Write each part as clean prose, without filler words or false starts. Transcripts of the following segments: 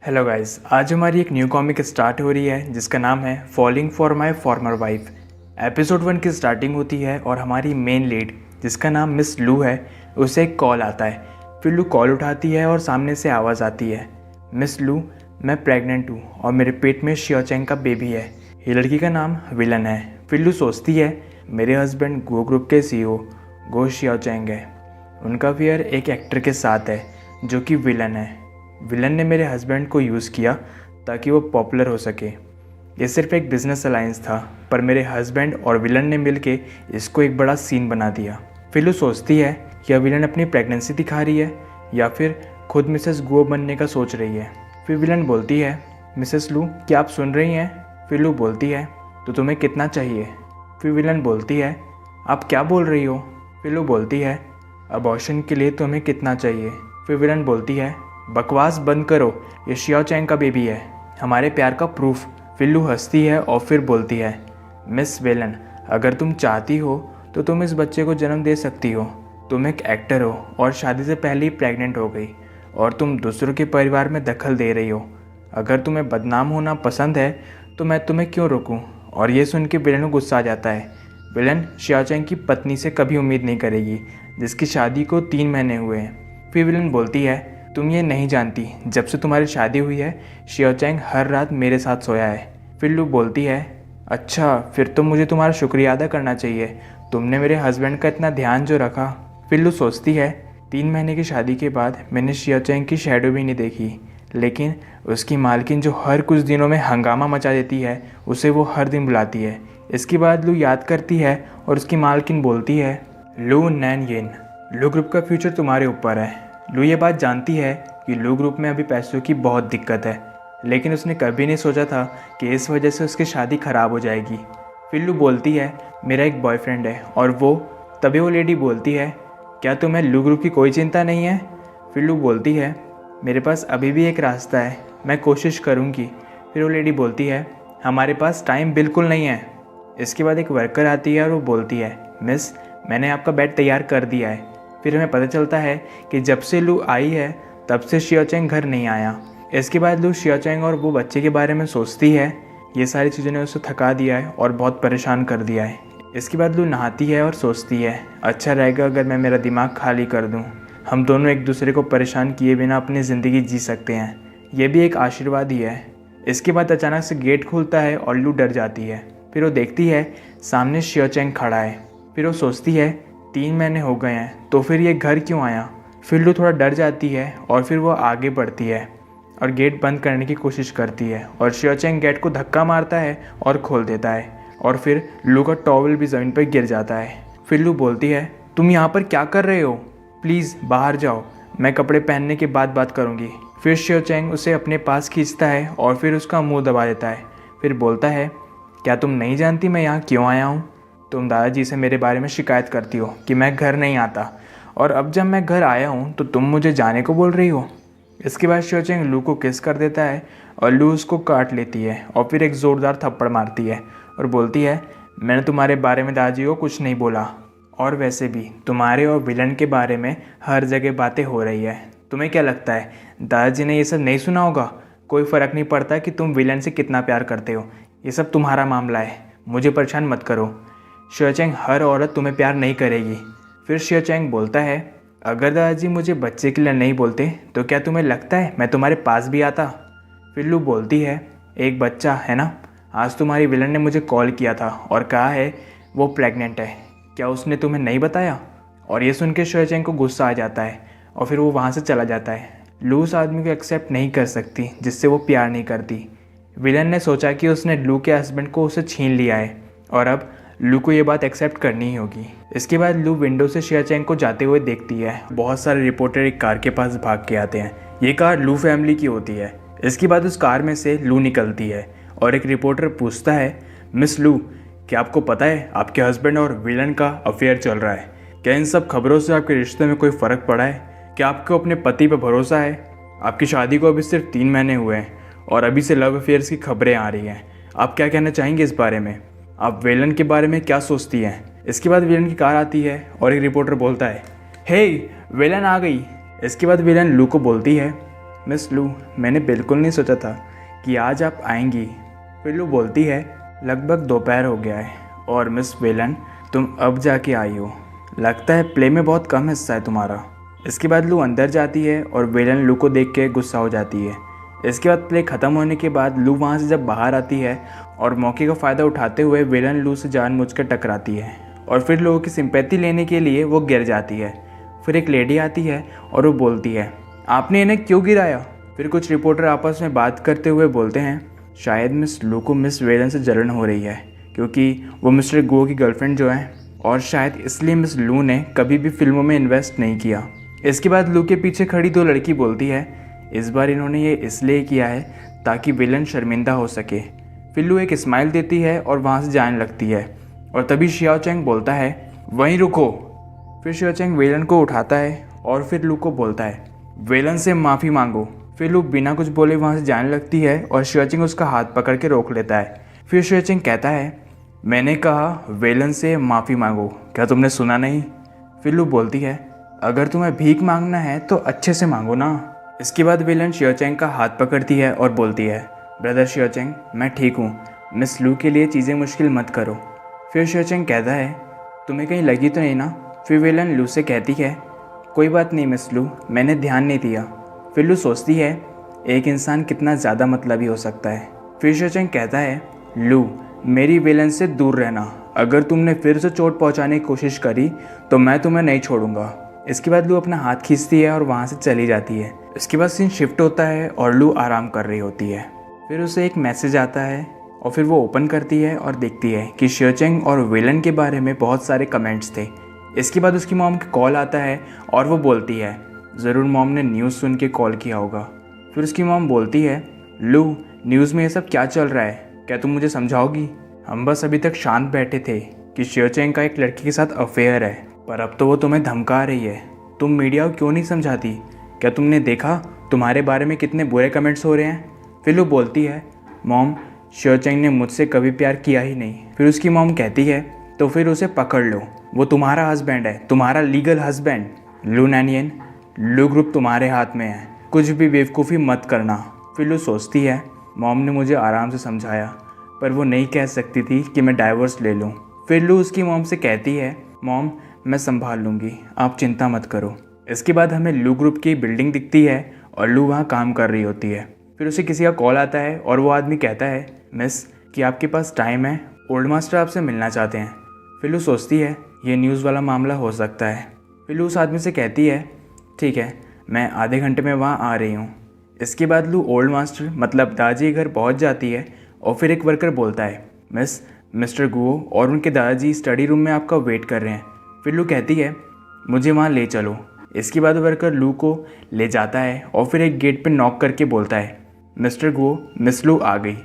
Hello guys, आज हमारी एक न्यू कॉमिक स्टार्ट हो रही है जिसका नाम है falling for my farmer wife. Episode 1 की स्टार्टिंग होती है और हमारी मेन लीड जिसका नाम मिस लू है, उसे एक कॉल आता है। फिर लू कॉल उठाती है और सामने से आवाज़ आती है, मिस लू, मैं प्रेग्नेंट हूँ और मेरे पेट में शियाचेंग का बेबी है। ये लड़की का नाम विलन है। फिर लू सोचती है मेरे हस्बैंड गो ग्रुप के CEO गो शियाचेंग है, उनका अफेयर एक एक्टर के साथ है जो कि विलन है। विलन ने मेरे हस्बैंड को यूज़ किया ताकि वो पॉपुलर हो सके। ये सिर्फ एक बिजनेस अलायंस था, पर मेरे हस्बैंड और विलन ने मिलके इसको एक बड़ा सीन बना दिया। फिर लू सोचती है या विलन अपनी प्रेगनेंसी दिखा रही है या फिर खुद मिसेस गो बनने का सोच रही है। फिर विलन बोलती है, मिसेस लू क्या आप सुन रही हैं? फिर लू बोलती है, तो तुम्हें कितना चाहिए? फिर विलन बोलती है, आप क्या बोल रही हो? फिर लू बोलती है, अबॉर्शन के लिए तुम्हें कितना चाहिए? फिर विलन बोलती है, बकवास बंद करो, ये शियाचेंग का बेबी है, हमारे प्यार का प्रूफ। फिर लू हंसती है और फिर बोलती है, मिस विलन, अगर तुम चाहती हो तो तुम इस बच्चे को जन्म दे सकती हो। तुम एक एक्टर हो और शादी से पहले ही प्रेग्नेंट हो गई और तुम दूसरों के परिवार में दखल दे रही हो। अगर तुम्हें बदनाम होना पसंद है तो मैं तुम्हें क्यों रोकूं? और ये सुन के विलन को गुस्सा आ जाता है। विलन शियाचेंग की पत्नी से कभी उम्मीद नहीं करेगी जिसकी शादी को 3 महीने हुए हैं। फिर विलन बोलती है, तुम ये नहीं जानती, जब से तुम्हारी शादी हुई है शियाचेंग हर रात मेरे साथ सोया है। फिर लू बोलती है, अच्छा फिर तो मुझे तुम्हारा शुक्रिया अदा करना चाहिए, तुमने मेरे हस्बैंड का इतना ध्यान जो रखा। फिर लू सोचती है 3 महीने की शादी के बाद मैंने शियाचेंग की शैडो भी नहीं देखी, लेकिन उसकी मालकिन जो हर कुछ दिनों में हंगामा मचा देती है उसे वो हर दिन बुलाती है। इसके बाद लू याद करती है और उसकी मालकिन बोलती है, लू नैन येन, लू ग्रुप का फ्यूचर तुम्हारे ऊपर है। लू ये बात जानती है कि लू ग्रुप में अभी पैसों की बहुत दिक्कत है, लेकिन उसने कभी नहीं सोचा था कि इस वजह से उसकी शादी ख़राब हो जाएगी। फिर लू बोलती है, मेरा एक बॉयफ्रेंड है और तभी वो लेडी बोलती है, क्या तुम्हें लू ग्रुप की कोई चिंता नहीं है? फिर लू बोलती है, मेरे पास अभी भी एक रास्ता है, मैं कोशिश करूँगी। फिर वो लेडी बोलती है, हमारे पास टाइम बिल्कुल नहीं है। इसके बाद एक वर्कर आती है और वो बोलती है, मिस मैंने आपका बेड तैयार कर दिया है। फिर हमें पता चलता है कि जब से लू आई है तब से शियाचेंग घर नहीं आया। इसके बाद लू शियाचेंग और वो बच्चे के बारे में सोचती है। ये सारी चीज़ों ने उसे थका दिया है और बहुत परेशान कर दिया है। इसके बाद लू नहाती है और सोचती है, अच्छा रहेगा अगर मैं मेरा दिमाग खाली कर दूं। हम दोनों एक दूसरे को परेशान किए बिना अपनी ज़िंदगी जी सकते हैं, ये भी एक आशीर्वाद ही है। इसके बाद अचानक से गेट खुलता है और लू डर जाती है। फिर वो देखती है सामने शियाचेंग खड़ा है। फिर वो सोचती है 3 महीने हो गए हैं तो फिर ये घर क्यों आया? फिर लू थोड़ा डर जाती है और फिर वो आगे बढ़ती है और गेट बंद करने की कोशिश करती है और शियाचेंग गेट को धक्का मारता है और खोल देता है और फिर लू का टॉवल भी ज़मीन पर गिर जाता है। फिर लू बोलती है, तुम यहाँ पर क्या कर रहे हो? प्लीज़ बाहर जाओ, मैं कपड़े पहनने के बाद बात करूँगी। फिर शियाचेंग उसे अपने पास खींचता है और फिर उसका मुँह दबा देता है। फिर बोलता है, क्या तुम नहीं जानती मैं यहाँ क्यों आया हूँ? तुम दादाजी से मेरे बारे में शिकायत करती हो कि मैं घर नहीं आता, और अब जब मैं घर आया हूँ तो तुम मुझे जाने को बोल रही हो। इसके बाद शियाचेंग लू को किस कर देता है और लू उसको काट लेती है और फिर एक ज़ोरदार थप्पड़ मारती है और बोलती है, मैंने तुम्हारे बारे में दादाजी को कुछ नहीं बोला, और वैसे भी तुम्हारे और विलन के बारे में हर जगह बातें हो रही है। तुम्हें क्या लगता है दादाजी ने ये सब नहीं सुना होगा? कोई फ़र्क नहीं पड़ता कि तुम विलन से कितना प्यार करते हो, ये सब तुम्हारा मामला है, मुझे परेशान मत करो। शियाचेंग हर औरत तुम्हें प्यार नहीं करेगी। फिर शियाचेंग बोलता है, अगर दादाजी मुझे बच्चे के लिए नहीं बोलते तो क्या तुम्हें लगता है मैं तुम्हारे पास भी आता? फिर लू बोलती है, एक बच्चा है ना, आज तुम्हारी विलन ने मुझे कॉल किया था और कहा है वो प्रेग्नेंट है, क्या उसने तुम्हें नहीं बताया? और ये सुन के शियाचेंग को गुस्सा आ जाता है और फिर वो वहाँ से चला जाता है। लू उस आदमी को एक्सेप्ट नहीं कर सकती जिससे वो प्यार नहीं करती। विलन ने सोचा कि उसने लू के हस्बैंड को उसे छीन लिया है और अब लू को ये बात एक्सेप्ट करनी ही होगी। इसके बाद लू विंडो से शियाचेंग को जाते हुए देखती है। बहुत सारे रिपोर्टर एक कार के पास भाग के आते हैं। ये कार लू फैमिली की होती है। इसके बाद उस कार में से लू निकलती है और एक रिपोर्टर पूछता है, मिस लू, क्या आपको पता है आपके हस्बैंड और विलन का अफेयर चल रहा है? क्या इन सब खबरों से आपके रिश्ते में कोई फ़र्क पड़ा है? क्या आपको अपने पति पर भरोसा है? आपकी शादी को अभी सिर्फ 3 महीने हुए हैं और अभी से लव अफेयर्स की खबरें आ रही हैं। आप क्या कहना चाहेंगे इस बारे में? आप विलन के बारे में क्या सोचती हैं? इसके बाद विलन की कार आती है और एक रिपोर्टर बोलता है, हे विलन आ गई। इसके बाद विलन लू को बोलती है, मिस लू, मैंने बिल्कुल नहीं सोचा था कि आज आप आएंगी। फिर लू बोलती है, लगभग दोपहर हो गया है और मिस वेलन तुम अब जाके आई हो। लगता है प्ले में बहुत कम हिस्सा है तुम्हारा। इसके बाद लू अंदर जाती है और वेलन लू को देख के गुस्सा हो जाती है। इसके बाद प्ले ख़त्म होने के बाद लू वहाँ से जब बाहर आती है और मौके का फ़ायदा उठाते हुए वेलन लू से जानबूझकर टकराती है और फिर लोगों की सिंपैथी लेने के लिए वो गिर जाती है। फिर एक लेडी आती है और वो बोलती है, आपने इन्हें क्यों गिराया? फिर कुछ रिपोर्टर आपस में बात करते हुए बोलते हैं, शायद मिस लू को मिस वेलन से जलन हो रही है क्योंकि वो मिस्टर गो की गर्लफ्रेंड जो है, और शायद इसलिए मिस लू ने कभी भी फिल्मों में इन्वेस्ट नहीं किया। इसके बाद लू के पीछे खड़ी दो लड़की बोलती है, इस बार इन्होंने ये इसलिए किया है ताकि विलन शर्मिंदा हो सके। फिर लू एक स्माइल देती है और वहाँ से जाने लगती है और तभी शियाओ चैंग बोलता है, वहीं रुको। फिर शियाओ चैंग वेलन को उठाता है और फिर लू को बोलता है, वेलन से माफ़ी मांगो। फिर लू बिना कुछ बोले वहाँ से जाने लगती है और शियाओ चैंग उसका हाथ पकड़ के रोक लेता है। फिर शियाओ चैंग कहता है, मैंने कहा वेलन से माफ़ी मांगो, क्या तुमने सुना नहीं? फिर लू बोलती है, अगर तुम्हें भीख मांगना है तो अच्छे से मांगो ना। इसके बाद वेलन शियाओ चैंग का हाथ पकड़ती है और बोलती है, ब्रदर शियाओ चैंग, मैं ठीक हूँ, मिस लू के लिए चीज़ें मुश्किल मत करो। फिर शियाओ चैंग कहता है, तुम्हें कहीं लगी तो नहीं ना? फिर वेलन लू से कहती है, कोई बात नहीं मिस लू, मैंने ध्यान नहीं दिया। फिर लू सोचती है, एक इंसान कितना ज़्यादा मतलबी हो सकता है। फिर शियाओ चैंग कहता है, लू मेरी वेलन से दूर रहना, अगर तुमने फिर से चोट पहुंचाने की कोशिश करी तो मैं तुम्हें नहीं छोड़ूंगा। इसके बाद लू अपना हाथ खींचती है और वहाँ से चली जाती है। इसके बाद सीन शिफ्ट होता है और लू आराम कर रही होती है। फिर उसे एक मैसेज आता है और फिर वो ओपन करती है और देखती है कि शियाओ चैंग और वेलन के बारे में बहुत सारे कमेंट्स थे। इसके बाद उसकी मॉम का कॉल आता है और वो बोलती है, ज़रूर मॉम ने न्यूज़ सुन के कॉल किया होगा। फिर उसकी मॉम बोलती है, लू न्यूज़ में ये सब क्या चल रहा है, क्या तुम मुझे समझाओगी? हम बस अभी तक शांत बैठे थे कि शियाओ चैंग का एक लड़की के साथ अफेयर है, पर अब तो वो तुम्हें धमका रही है। तुम मीडिया को क्यों नहीं समझाती? क्या तुमने देखा तुम्हारे बारे में कितने बुरे कमेंट्स हो रहे हैं? फिर वो बोलती है, मॉम शियाओ चैंग ने मुझसे कभी प्यार किया ही नहीं। फिर उसकी मॉम कहती है, तो फिर उसे पकड़ लो, वो तुम्हारा हस्बैंड है, तुम्हारा लीगल हस्बैंड। लू नैनियन, लू ग्रुप तुम्हारे हाथ में है, कुछ भी बेवकूफ़ी मत करना। फिर लू सोचती है, मॉम ने मुझे आराम से समझाया, पर वो नहीं कह सकती थी कि मैं डाइवोर्स ले लूँ। फिर लू उसकी मॉम से कहती है, मॉम मैं संभाल लूँगी, आप चिंता मत करो। इसके बाद हमें लू ग्रुप की बिल्डिंग दिखती है और लू वहाँ काम कर रही होती है। फिर उसे किसी का कॉल आता है और वो आदमी कहता है, मिस कि आपके पास टाइम है, ओल्ड मास्टर आपसे मिलना चाहते हैं। फिर लू सोचती है, ये न्यूज़ वाला मामला हो सकता है। फिर लू उस आदमी से कहती है, ठीक है, मैं आधे घंटे में वहाँ आ रही हूँ। इसके बाद लू ओल्ड मास्टर मतलब दादाजी के घर पहुँच जाती है और फिर एक वर्कर बोलता है, मिस मिस्टर गुओ और उनके दादाजी स्टडी रूम में आपका वेट कर रहे हैं। फिर लू कहती है, मुझे वहाँ ले चलो। इसके बाद वर्कर लू को ले जाता है और फिर एक गेट पर नॉक करके बोलता है, मिस्टर गुओ मिस लू आ गई।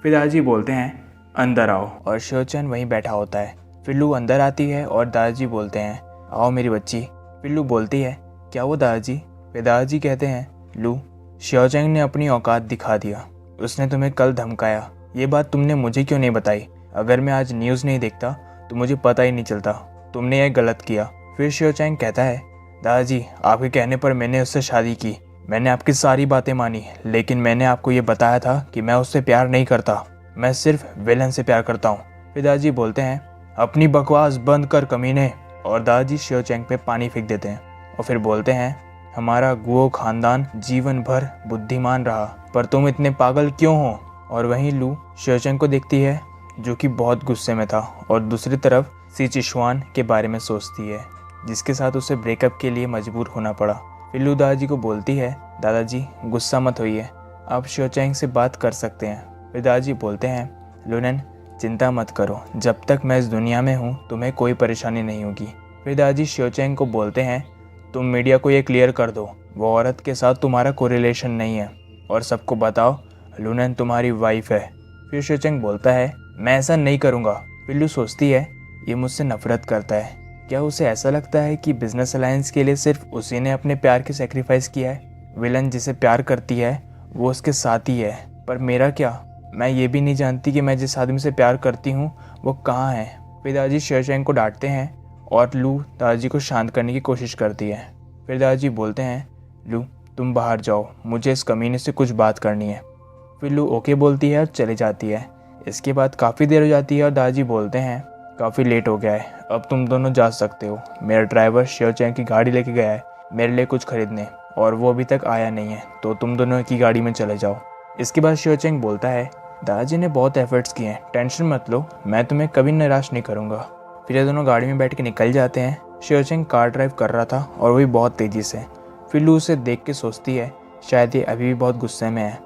फिर दादाजी बोलते हैं, अंदर आओ, और शियाओ चैंग वहीं बैठा होता है। फिर लू अंदर आती है और दादाजी बोलते हैं, आओ मेरी बच्ची। फिर लू बोलती है, क्या वो दादाजी? फिर दादाजी कहते हैं, लू शियाओ चैंग ने अपनी औकात दिखा दिया, उसने तुम्हें कल धमकाया, ये बात तुमने मुझे क्यों नहीं बताई? अगर मैं आज न्यूज़ नहीं देखता तो मुझे पता ही नहीं चलता, तुमने यह गलत किया। फिर शियाओ चैंग कहता है, दादाजी आपके कहने पर मैंने उससे शादी की, मैंने आपकी सारी बातें मानी, लेकिन मैंने आपको ये बताया था कि मैं उससे प्यार नहीं करता, मैं सिर्फ विलन से प्यार करता हूँ। फिर दादाजी बोलते हैं, अपनी बकवास बंद कर कमीने, और दादाजी शियाओ चैंग पे पानी फेंक देते हैं और फिर बोलते हैं, हमारा गुओ खानदान जीवन भर बुद्धिमान रहा, पर तुम इतने पागल क्यों हो? और वहीं लू शियाओ चैंग को देखती है जो कि बहुत गुस्से में था और दूसरी तरफ सी चिशवान के बारे में सोचती है जिसके साथ उसे ब्रेकअप के लिए मजबूर होना पड़ा। फिर लू दादाजी को बोलती है, दादाजी गुस्सा मत होइए, आप शियाओ चैंग से बात कर सकते हैं। फिर दादाजी बोलते हैं, लूनन चिंता मत करो, जब तक मैं इस दुनिया में हूँ तुम्हें कोई परेशानी नहीं होगी। फिर दादाजी शियाओ चैंग को बोलते हैं, तुम मीडिया को ये क्लियर कर दो, वो औरत के साथ तुम्हारा कोई रिलेशन नहीं है, और सबको बताओ लूनन तुम्हारी वाइफ है। फिर शियाओ चैंग बोलता है, मैं ऐसा नहीं करूँगा। फिर लू सोचती है, ये मुझसे नफरत करता है, क्या उसे ऐसा लगता है कि बिजनेस अलायंस के लिए सिर्फ उसी ने अपने प्यार की सेक्रीफाइस किया है? विलन जिसे प्यार करती है वो उसके साथ ही है, पर मेरा क्या? मैं ये भी नहीं जानती कि मैं जिस आदमी से प्यार करती हूँ वो कहाँ है। फिर दादाजी शियाओ चैंग को डांटते हैं और लू दादाजी को शांत करने की कोशिश करती है। फिर दादाजी बोलते हैं, लू तुम बाहर जाओ, मुझे इस कमीने से कुछ बात करनी है। फिर लू ओके बोलती है और चली जाती है। इसके बाद काफ़ी देर हो जाती है और दादाजी बोलते हैं काफ़ी लेट हो गया है, अब तुम दोनों जा सकते हो। मेरा ड्राइवर शिवचैंग की गाड़ी लेके गया है मेरे लिए कुछ खरीदने, और वो अभी तक आया नहीं है, तो तुम दोनों की गाड़ी में चले जाओ। इसके बाद शिवचैंग बोलता है दादाजी ने बहुत एफर्ट्स किए हैं, टेंशन मत लो, मैं तुम्हें कभी निराश नहीं करूँगा। फिर ये दोनों गाड़ी में बैठ के निकल जाते हैं। शिवचैंग कार ड्राइव कर रहा था और वो भी बहुत तेज़ी से। फिर लू उसे देख के सोचती है शायद ये अभी भी बहुत गुस्से में है।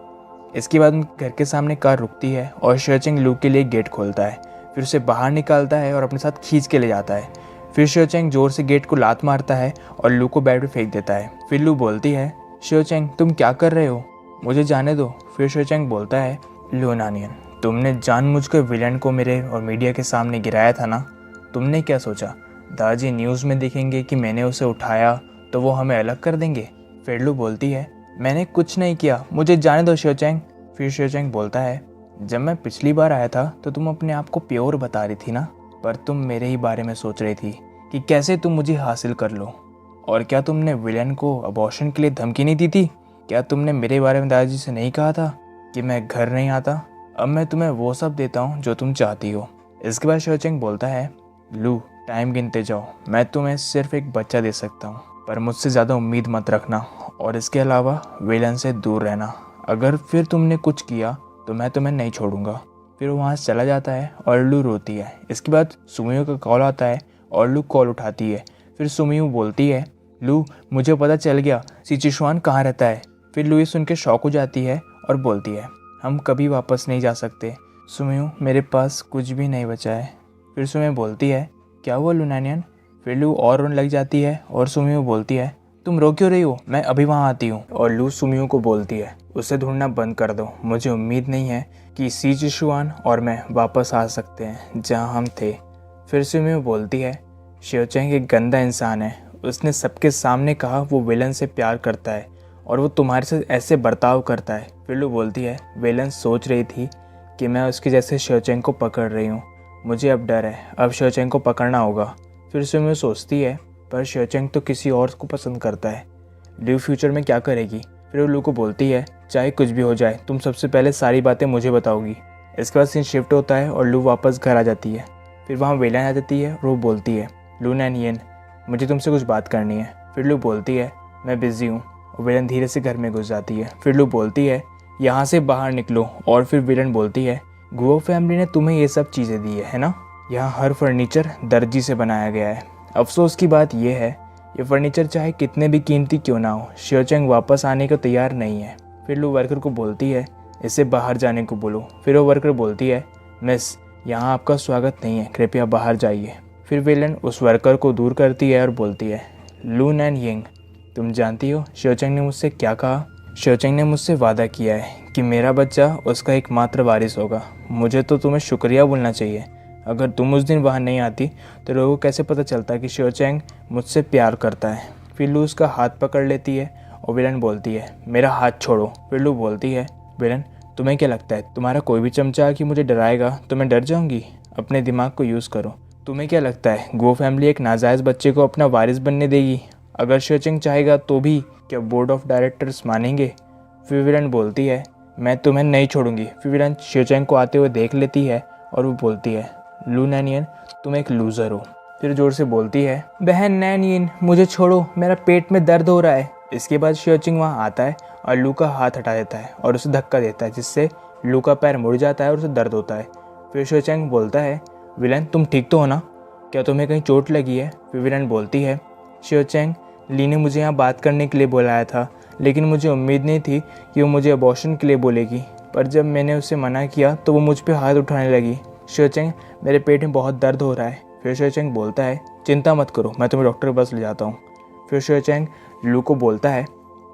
इसके बाद घर के सामने कार रुकती है और शिवचैंग लू के लिए गेट खोलता है, फिर उसे बाहर निकालता है और अपने साथ खींच के ले जाता है। फिर शिवचैंग जोर से गेट को लात मारता है और लू को बेड पे फेंक देता है। फिर लू बोलती है शिवचैंग तुम क्या कर रहे हो, मुझे जाने दो। फिर शिवचैंग बोलता है लू नानियन, तुमने जानबूझकर विलन को मेरे और मीडिया के सामने गिराया था ना, तुमने क्या सोचा दादाजी न्यूज़ में देखेंगे कि मैंने उसे उठाया तो वो हमें अलग कर देंगे। फिर लू बोलती है मैंने कुछ नहीं किया, मुझे जाने दो शिवचैंग। फिर शिवचैंग बोलता है जब मैं पिछली बार आया था तो तुम अपने आप को प्योर बता रही थी ना, पर तुम मेरे ही बारे में सोच रही थी कि कैसे तुम मुझे हासिल कर लो। और क्या तुमने विलन को अबॉर्शन के लिए धमकी नहीं दी थी? क्या तुमने मेरे बारे में दादाजी से नहीं कहा था कि मैं घर नहीं आता? अब मैं तुम्हें वो सब देता हूँ जो तुम चाहती हो। इसके बाद शिवचैंग बोलता है लू टाइम गिनते जाओ, मैं तुम्हें सिर्फ एक बच्चा दे सकता हूँ, पर मुझसे ज़्यादा उम्मीद मत रखना, और इसके अलावा विलन से दूर रहना। अगर फिर तुमने कुछ किया तो मैं तुम्हें नहीं छोड़ूंगा। फिर वो वहाँ से चला जाता है और लू रोती है। इसके बाद सुमियो का कॉल आता है और लू कॉल उठाती है। फिर सुमियो बोलती है लू मुझे पता चल गया सिचुएशन कहाँ रहता है। फिर लू ये सुन के शॉक हो जाती है और बोलती है हम कभी वापस नहीं जा सकते सुमियो, मेरे पास कुछ भी नहीं बचा है। फिर सुमियो बोलती है क्या हुआ लू नानियन? फिर लू और रोने लग जाती है और सुमियो बोलती है तुम रो क्यों रही हो, मैं अभी वहाँ आती हूँ। और लू सुमियो को बोलती है उसे ढूंढना बंद कर दो, मुझे उम्मीद नहीं है कि सिचुएशन और मैं वापस आ सकते हैं जहाँ हम थे। फिर सुमियो बोलती है शिवचैंग एक गंदा इंसान है, उसने सबके सामने कहा वो विलन से प्यार करता है और वो तुम्हारे साथ ऐसे बर्ताव करता है। फिर लू बोलती है विलन सोच रही थी कि मैं उसके जैसे शिवचैंग को पकड़ रही हूँ, मुझे अब डर है, अब शिवचैंग को पकड़ना होगा। फिर सुमियो सोचती है पर शिवचैंग तो किसी और को पसंद करता है, लू फ्यूचर में क्या करेगी? फिर वो लू को बोलती है चाहे कुछ भी हो जाए तुम सबसे पहले सारी बातें मुझे बताओगी। इसके बाद सीन शिफ्ट होता है और लू वापस घर आ जाती है। फिर वहाँ विलन आ जाती है और वो बोलती है लू नानियन मुझे तुमसे कुछ बात करनी है। फिर लू बोलती है मैं बिज़ी हूँ, और विलन धीरे से घर में घुस जाती है। फिर लू बोलती है यहाँ से बाहर निकलो, और फिर विलन बोलती है गुओ फैमिली ने तुम्हें ये सब चीज़ें दी है ना, यहाँ हर फर्नीचर दर्जी से बनाया गया है। अफसोस की बात यह है ये फर्नीचर चाहे कितने भी कीमती क्यों ना हो, शिवचैंग वापस आने को तैयार नहीं है। फिर लू वर्कर को बोलती है इसे बाहर जाने को बोलो। फिर वो वर्कर बोलती है मिस यहाँ आपका स्वागत नहीं है, कृपया बाहर जाइए। फिर विलन उस वर्कर को दूर करती है और बोलती है लू नानियन तुम जानती हो शिवचैंग ने मुझसे क्या कहा? शिवचैंग ने मुझसे वादा किया है कि मेरा बच्चा उसका एकमात्र वारिस होगा। मुझे तो तुम्हें शुक्रिया बोलना चाहिए, अगर तुम उस दिन वहाँ नहीं आती तो लोगों को कैसे पता चलता कि शिवचैंग मुझसे प्यार करता है। फिर लू उसका हाथ पकड़ लेती है और विलन बोलती है मेरा हाथ छोड़ो। फिर लू बोलती है विलन तुम्हें क्या लगता है तुम्हारा कोई भी चमचा कि मुझे डराएगा तो मैं डर जाऊंगी? अपने दिमाग को यूज़ करो। तुम्हें क्या लगता है गो फैमिली एक नाजायज़ बच्चे को अपना वारिस बनने देगी? अगर शिवचैंग चाहेगा तो भी क्या बोर्ड ऑफ डायरेक्टर्स मानेंगे? फिर विलन बोलती है मैं तुम्हें नहीं छोड़ूंगी। फिर विलन शिवचैंग को आते हुए देख लेती है और वो बोलती है लू नानियन तुम एक लूज़र हो। फिर जोर से बोलती है बहन नानियन मुझे छोड़ो, मेरा पेट में दर्द हो रहा है। इसके बाद शिवचैंग वहाँ आता है और लू का हाथ हटा देता है और उसे धक्का देता है, जिससे लू का पैर मुड़ जाता है और उसे दर्द होता है। फिर शिवचैंग बोलता है विलन तुम ठीक तो हो ना, क्या तुम्हें कहीं चोट लगी है? फिर विलन बोलती है शिवचैंग ली ने मुझे यहाँ बात करने के लिए बुलाया था, लेकिन मुझे उम्मीद नहीं थी कि वो मुझे अबॉर्शन के लिए बोलेगी, पर जब मैंने उसे मना किया तो वो मुझ पर हाथ उठाने लगी। शिवचैंग मेरे पेट में बहुत दर्द हो रहा है। फिर शिवचैंग बोलता है चिंता मत करो, मैं तुम्हें डॉक्टर के पास ले जाता हूँ। फिर शिवचैंग लू को बोलता है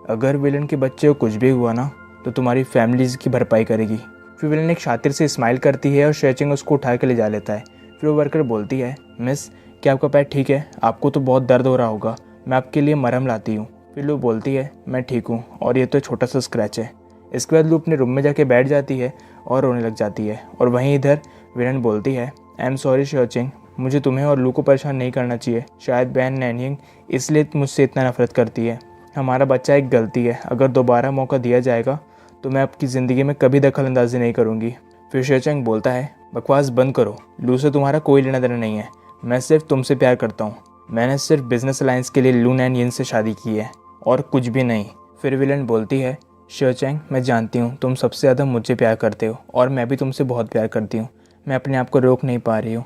अगर विलन के बच्चे को कुछ भी हुआ ना तो तुम्हारी फैमिली की भरपाई करेगी। फिर विलन एक शातिर से स्माइल करती है और शिवचैंग उसको उठा के ले जा लेता है। फिर वो वर्कर बोलती है मिस क्या आपका पैर ठीक है? आपको तो बहुत दर्द हो रहा होगा, मैं आपके लिए मरहम लाती हूँ। फिर लू बोलती है मैं ठीक हूँ और ये तो छोटा सा स्क्रैच है। इसके बाद लू अपने रूम में जाके बैठ जाती है और रोने लग जाती है। और वहीं इधर विलन बोलती है आई एम सॉरी शिवचैंग, मुझे तुम्हें और लू को परेशान नहीं करना चाहिए, शायद बहन नानियन इसलिए मुझसे इतना नफरत करती है। हमारा बच्चा एक गलती है, अगर दोबारा मौका दिया जाएगा तो मैं आपकी ज़िंदगी में कभी दखल अंदाजी नहीं करूँगी। फिर शेचेंग बोलता है, बकवास बंद करो, लू से तुम्हारा कोई लेना देना नहीं है, मैं सिर्फ तुमसे प्यार करता हूँ। मैंने सिर्फ बिजनेस अलायंस के लिए लू नैन यिन से शादी की है और कुछ भी नहीं। फिर विलन बोलती है, शेचेंग मैं जानती हूँ तुम सबसे ज़्यादा मुझे प्यार करते हो और मैं भी तुमसे बहुत प्यार करती हूँ, मैं अपने आप को रोक नहीं पा रही हूँ।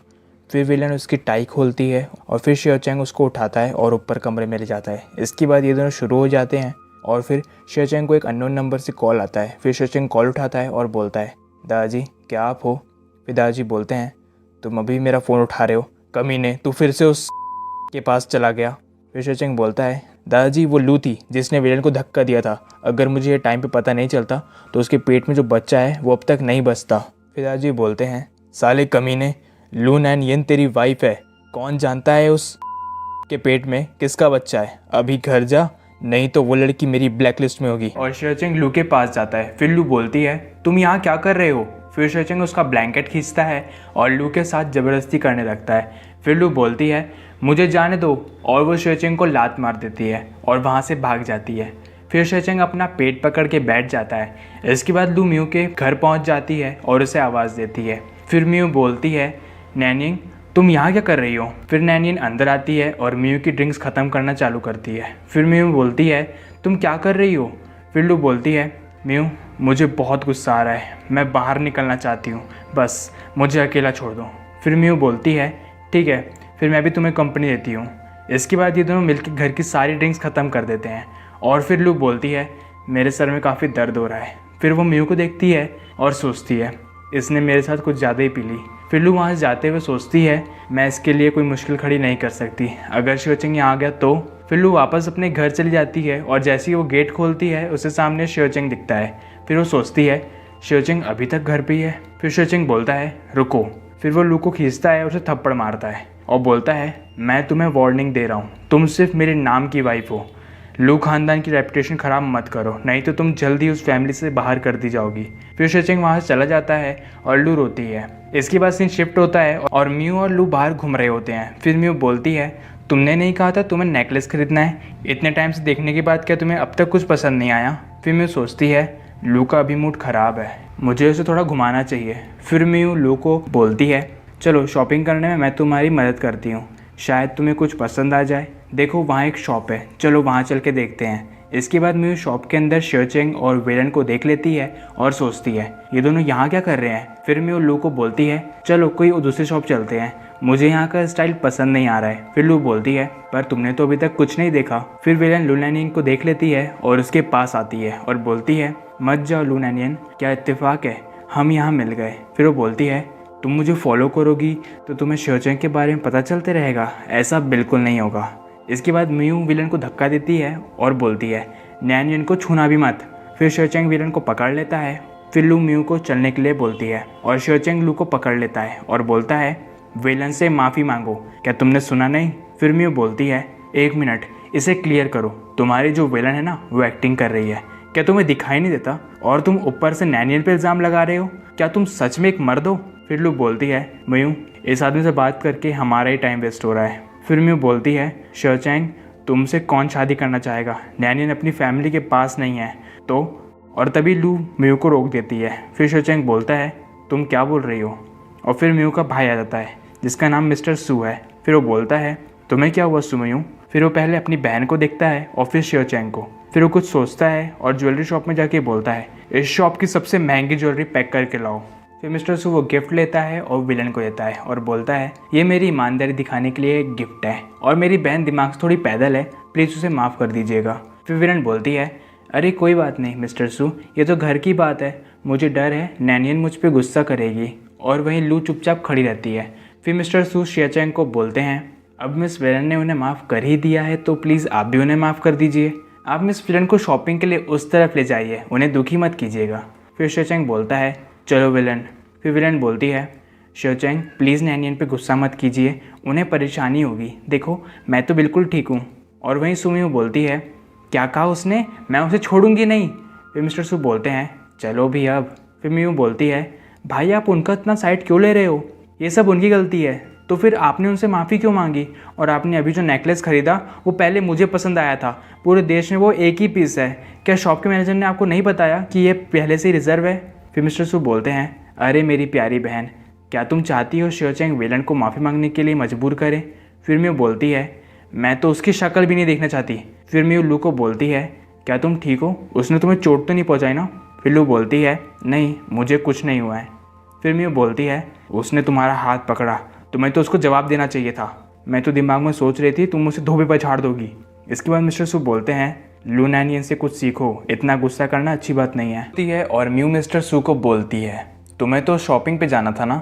फिर विलन उसकी टाई खोलती है और फिर शेचेंग उसको उठाता है और ऊपर कमरे में ले जाता है। इसके बाद ये दोनों शुरू हो जाते हैं और फिर शेचेंग को एक अननोन नंबर से कॉल आता है। फिर शेचेंग कॉल उठाता है और बोलता है, दादाजी क्या आप हो? फिर दादाजी बोलते हैं, तुम अभी मेरा फ़ोन उठा रहे हो कमीने, तू फिर से उस के पास चला गया। फिर शेचेंग बोलता है, दादाजी वो लू थी जिसने विलन को धक्का दिया था, अगर मुझे ये टाइम पे पता नहीं चलता तो उसके पेट में जो बच्चा है वो अब तक नहीं बचता। फिर दादाजी बोलते हैं, साले कमीने, लू नैन यिन तेरी वाइफ है, कौन जानता है उस के पेट में किसका बच्चा है, अभी घर जा नहीं तो वो लड़की मेरी ब्लैक लिस्ट में होगी। और शेचेंग लू के पास जाता है। फिर लू बोलती है, तुम यहाँ क्या कर रहे हो? फिर शेचेंग उसका ब्लैंकेट खींचता है और लू के साथ ज़बरदस्ती करने लगता है। फिर लू बोलती है, मुझे जाने दो, और वो शेचेंग को लात मार देती है और वहाँ से भाग जाती है। फिर शेचेंग अपना पेट पकड़ के बैठ जाता है। इसके बाद लू म्यू के घर पहुँच जाती है और उसे आवाज़ देती है। फिर म्यू बोलती है, नैनिंग तुम यहाँ क्या कर रही हो? फिर नैनिन अंदर आती है और म्यू की ड्रिंक्स ख़त्म करना चालू करती है। फिर म्यू बोलती है, तुम क्या कर रही हो? फिर लू बोलती है, म्यू मुझे बहुत गुस्सा आ रहा है, मैं बाहर निकलना चाहती हूँ, बस मुझे अकेला छोड़ दो। फिर म्यू बोलती है, ठीक है, फिर मैं भी तुम्हें कंपनी देती हूँ। इसके बाद ये दोनों मिलकर घर की सारी ड्रिंक्स ख़त्म कर देते हैं और फिर लू बोलती है, मेरे सर में काफ़ी दर्द हो रहा है। फिर वो म्यू को देखती है और सोचती है, इसने मेरे साथ कुछ ज़्यादा ही पी ली। फिर लू वहाँ से जाते हुए सोचती है, मैं इसके लिए कोई मुश्किल खड़ी नहीं कर सकती, अगर शेचेंग यहाँ आ गया तो। फिर लू वापस अपने घर चली जाती है और जैसे ही वो गेट खोलती है उसे सामने शेचेंग दिखता है। फिर वो सोचती है, शेचेंग अभी तक घर पे ही है। फिर शेचेंग बोलता है, रुको। फिर वो लू को खींचता है और उसे थप्पड़ मारता है और बोलता है, मैं तुम्हें वार्निंग दे रहा हूँ, तुम सिर्फ मेरे नाम की वाइफ हो, लू खानदान की रेपुटेशन ख़राब मत करो, नहीं तो तुम जल्दी उस फैमिली से बाहर कर दी जाओगी। फिर शेचेंग वहाँ से चला जाता है और लू रोती है। इसके बाद सीन शिफ्ट होता है और म्यू और लू बाहर घूम रहे होते हैं। फिर म्यू बोलती है, तुमने नहीं कहा था तुम्हें नेकलेस खरीदना है, इतने टाइम से देखने के बाद क्या तुम्हें अब तक कुछ पसंद नहीं आया? फिर म्यू सोचती है, लू का अभी मूड ख़राब है, मुझे उसे थोड़ा घुमाना चाहिए। फिर म्यू लू को बोलती है, चलो शॉपिंग करने में मैं तुम्हारी मदद करती हूँ, शायद तुम्हें कुछ पसंद आ जाए, देखो वहाँ एक शॉप है, चलो वहाँ चल के देखते हैं। इसके बाद म्यू शॉप के अंदर शेचेंग और विलन को देख लेती है और सोचती है, ये दोनों यहाँ क्या कर रहे हैं? फिर म्यू लू को बोलती है, चलो कोई दूसरी शॉप चलते हैं, मुझे यहाँ का स्टाइल पसंद नहीं आ रहा है। फिर लू बोलती है, पर तुमने तो अभी तक कुछ नहीं देखा। फिर विलन लू नैनियन को देख लेती है और उसके पास आती है और बोलती है, मत जाओ लू नैनियन, क्या इत्तेफाक है, हम यहाँ मिल गए। फिर वो बोलती है, तुम मुझे फॉलो करोगी तो तुम्हें शेचेंग के बारे में पता चलते रहेगा, ऐसा बिल्कुल नहीं होगा। इसके बाद म्यू विलन को धक्का देती है और बोलती है, नैनियन को छूना भी मत। फिर शेचेंग विलन को पकड़ लेता है। फिर लू म्यू को चलने के लिए बोलती है और शेचेंग लू को पकड़ लेता है और बोलता है, विलन से माफ़ी मांगो, क्या तुमने सुना नहीं? फिर म्यू बोलती है, एक मिनट, इसे क्लियर करो, तुम्हारी जो विलन है ना वो एक्टिंग कर रही है, क्या तुम्हें दिखाई नहीं देता? और तुम ऊपर से नैनियन पे इल्ज़ाम लगा रहे हो, क्या तुम सच में एक मर्द हो? फिर लू बोलती है, म्यू इस आदमी से बात करके हमारा ही टाइम वेस्ट हो रहा है। फिर म्यू बोलती है, शेचेंग तुमसे कौन शादी करना चाहेगा, नैनियन अपनी फैमिली के पास नहीं है तो। और तभी लू म्यू को रोक देती है। फिर शेचेंग बोलता है, तुम क्या बोल रही हो? और फिर म्यू का भाई आ जाता है जिसका नाम मिस्टर सू है। फिर वो बोलता है, तुम्हें क्या हुआ सू म्यू? फिर वो पहले अपनी बहन को देखता है और फिर शेचेंग को। फिर वो कुछ सोचता है और ज्वेलरी शॉप में जाके बोलता है, इस शॉप की सबसे महंगी ज्वेलरी पैक करके लाओ। फिर मिस्टर सू वो गिफ्ट लेता है और विलन को देता है और बोलता है, ये मेरी ईमानदारी दिखाने के लिए एक गिफ्ट है और मेरी बहन दिमाग से थोड़ी पैदल है, प्लीज़ उसे माफ़ कर दीजिएगा। फिर विलन बोलती है, अरे कोई बात नहीं मिस्टर सू, ये तो घर की बात है, मुझे डर है नैनियन मुझ पर गुस्सा करेगी। और वहीं लू चुपचाप खड़ी रहती है। फिर मिस्टर सू शेचेंग को बोलते हैं, अब मिस विलन ने उन्हें माफ़ कर ही दिया है तो प्लीज़ आप भी उन्हें माफ़ कर दीजिए, आप मिस विलन को शॉपिंग के लिए उस तरफ ले जाइए, उन्हें दुखी मत कीजिएगा। फिर शेचेंग बोलता है, चलो विलन। फिर विलन बोलती है, शेचेंग प्लीज़ नैनियन पे गुस्सा मत कीजिए, उन्हें परेशानी होगी, देखो मैं तो बिल्कुल ठीक हूँ। और वहीं सुम्यू बोलती है, क्या कहा उसने, मैं उसे छोड़ूंगी नहीं। फिर मिस्टर सू बोलते हैं, चलो भी अब। फिर म्यू बोलती है, भाई आप उनका इतना साइड क्यों ले रहे हो, ये सब उनकी गलती है, तो फिर आपने उनसे माफ़ी क्यों मांगी? और आपने अभी जो नेकलेस ख़रीदा वो पहले मुझे पसंद आया था, पूरे देश में वो एक ही पीस है। क्या शॉप के मैनेजर ने आपको नहीं बताया कि ये पहले से ही रिज़र्व है? फिर मिस्टर सू बोलते हैं, अरे मेरी प्यारी बहन, क्या तुम चाहती हो शियो चैंग विलन को माफ़ी मांगने के लिए मजबूर करे? फिर म्यू बोलती है, मैं तो उसकी शक्ल भी नहीं देखना चाहती। फिर म्यू लू को बोलती है, क्या तुम ठीक हो? उसने तुम्हें चोट तो नहीं पहुंचाई ना? फिर लू बोलती है, नहीं मुझे कुछ नहीं हुआ है। फिर म्यू बोलती है, उसने तुम्हारा हाथ पकड़ा, तुम्हें तो उसको जवाब देना चाहिए था। मैं तो दिमाग में सोच रही थी तुम उसे धोबे पर झाड़ दोगी। इसके बाद मिस्टर सू बोलते हैं, लू नैनियन से कुछ सीखो, इतना गुस्सा करना अच्छी बात नहीं है। और म्यू मिस्टर सू को बोलती है, तुम्हें तो शॉपिंग पे जाना था ना,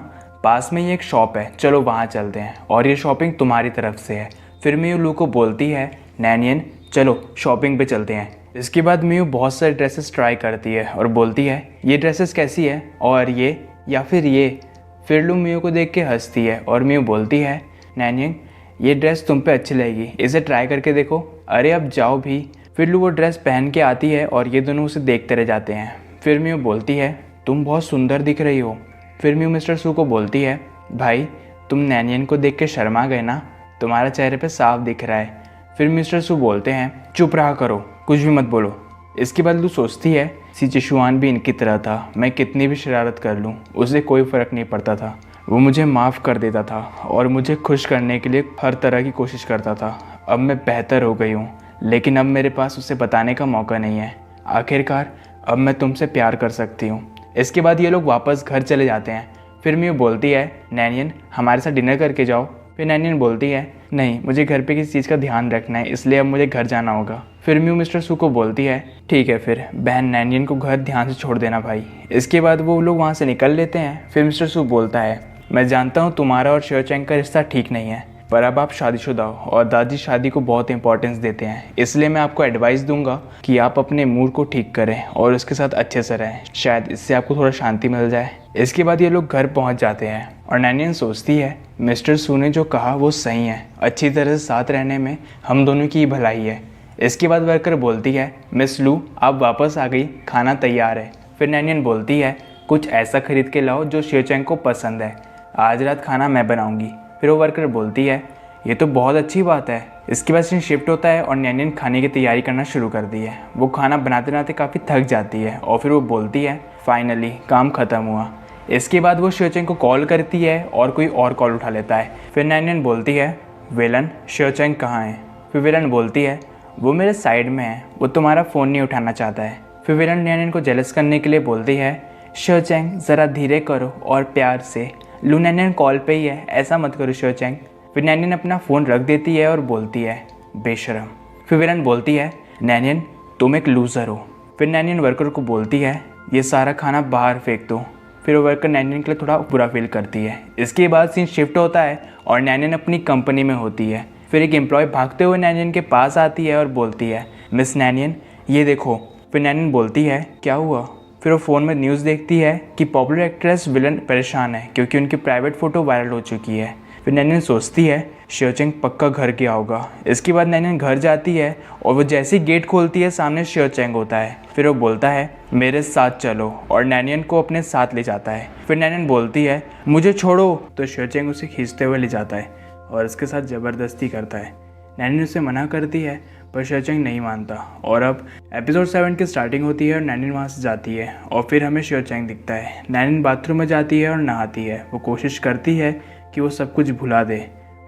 पास में ही एक शॉप है, चलो वहाँ चलते हैं, और ये शॉपिंग तुम्हारी तरफ से है। फिर म्यू लू को बोलती है, नैनियन चलो शॉपिंग पे चलते हैं। इसके बाद म्यू बहुत सारे ड्रेसेस ट्राई करती है और बोलती है, ये ड्रेसेस कैसी है, और ये या फिर ये? फिर लू म्यू को देख के हंसती है और म्यू बोलती है, नैनियन ये ड्रेस तुम पे अच्छी लगेगी, इसे ट्राई करके देखो। अरे अब जाओ भी। फिर लू वो ड्रेस पहन के आती है और ये दोनों उसे देखते रह जाते हैं। फिर म्यू बोलती है, तुम बहुत सुंदर दिख रही हो। फिर म्यू मिस्टर सू को बोलती है, भाई तुम नैनियन को देख के शर्मा गए ना, तुम्हारा चेहरे पे साफ दिख रहा है। फिर मिस्टर सू बोलते हैं, चुप रहा करो, कुछ भी मत बोलो। इसके बाद लू सोचती है, सिचुआन भी इनकी तरह था, मैं कितनी भी शरारत कर लूँ उसे कोई फ़र्क नहीं पड़ता था, वो मुझे माफ़ कर देता था और मुझे खुश करने के लिए हर तरह की कोशिश करता था। अब मैं बेहतर हो गई हूँ, लेकिन अब मेरे पास उसे बताने का मौका नहीं है। आखिरकार अब मैं तुमसे प्यार कर सकती हूँ। इसके बाद ये लोग वापस घर चले जाते हैं। फिर म्यू बोलती है, नैनियन हमारे साथ डिनर करके जाओ। फिर नैनियन बोलती है, नहीं मुझे घर पे किसी चीज़ का ध्यान रखना है, इसलिए अब मुझे घर जाना होगा। फिर म्यू मिस्टर सू को बोलती है, ठीक है फिर बहन नैनियन को घर ध्यान से छोड़ देना भाई। इसके बाद वो लोग वहाँ से निकल लेते हैं। फिर मिस्टर सू बोलता है, मैं जानता हूँ तुम्हारा और शियो चैंग का रिश्ता ठीक नहीं है, पर अब आप शादीशुदा हो और दादी शादी को बहुत इंपॉर्टेंस देते हैं, इसलिए मैं आपको एडवाइस दूंगा कि आप अपने मूड को ठीक करें और उसके साथ अच्छे से रहें, शायद इससे आपको थोड़ा शांति मिल जाए। इसके बाद ये लोग घर पहुंच जाते हैं और नैनियन सोचती है, मिस्टर सू ने जो कहा वो सही है, अच्छी तरह से साथ रहने में हम दोनों की भलाई है। इसके बाद वर्कर बोलती है, मिस लू आप वापस आ गई, खाना तैयार है। फिर नैनियन बोलती है, कुछ ऐसा खरीद के लाओ जो शियो चैंग को पसंद है, आज रात खाना मैं बनाऊंगी। फिर वो वर्कर बोलती है, ये तो बहुत अच्छी बात है। इसके बाद सीन शिफ्ट होता है और नैनियन खाने की तैयारी करना शुरू कर दी है। वो खाना बनाते बनाते काफ़ी थक जाती है और फिर वो बोलती है, फाइनली काम ख़त्म हुआ। इसके बाद वो शियो चैंग को कॉल करती है और कोई और कॉल उठा लेता है। फिर नैनियन बोलती है, विलन शियो चैंग कहाँ है? फिर विलन बोलती है, वो मेरे साइड में है, वो तुम्हारा फ़ोन नहीं उठाना चाहता है। फिर विलन नैनियन को जेलस करने के लिए बोलती है, शियो चैंग ज़रा धीरे करो और प्यार से, लू नैनियन कॉल पे ही है, ऐसा मत करो शियो चैंग। फिर नैनियन अपना फ़ोन रख देती है और बोलती है, बेशरम। फिर विलन बोलती है, नैनियन तुम एक लूज़र हो। फिर नैनियन वर्कर को बोलती है, ये सारा खाना बाहर फेंक दो। फिर वो वर्कर नैनियन के लिए थोड़ा बुरा फील करती है। इसके बाद सीन शिफ्ट होता है और नैनियन अपनी कंपनी में होती है। फिर एक एम्प्लॉय भागते हुए नैनियन के पास आती है और बोलती है, मिस नैनियन ये देखो। फिर नैनियन बोलती है, क्या हुआ? फिर वो फ़ोन में न्यूज़ देखती है कि पॉपुलर एक्ट्रेस विलन परेशान है क्योंकि उनकी प्राइवेट फ़ोटो वायरल हो चुकी है। फिर नैनियन सोचती है, शियो चैंग पक्का घर गया होगा। इसके बाद नैनियन घर जाती है और वो जैसे ही गेट खोलती है सामने शियो चैंग होता है। फिर वो बोलता है, मेरे साथ चलो, और नैनियन को अपने साथ ले जाता है। फिर नैनियन बोलती है, मुझे छोड़ो, तो शियो चैंग उसे खींचते हुए ले जाता है और उसके साथ ज़बरदस्ती करता है। नैनियन उसे मना करती है पर शियो चैंग नहीं मानता। और अब एपिसोड 7 की स्टार्टिंग होती है और नैनियन वहाँ से जाती है और फिर हमें शियो चैंग दिखता है। नैनियन बाथरूम में जाती है और नहाती है, वो कोशिश करती है कि वो सब कुछ भुला दे।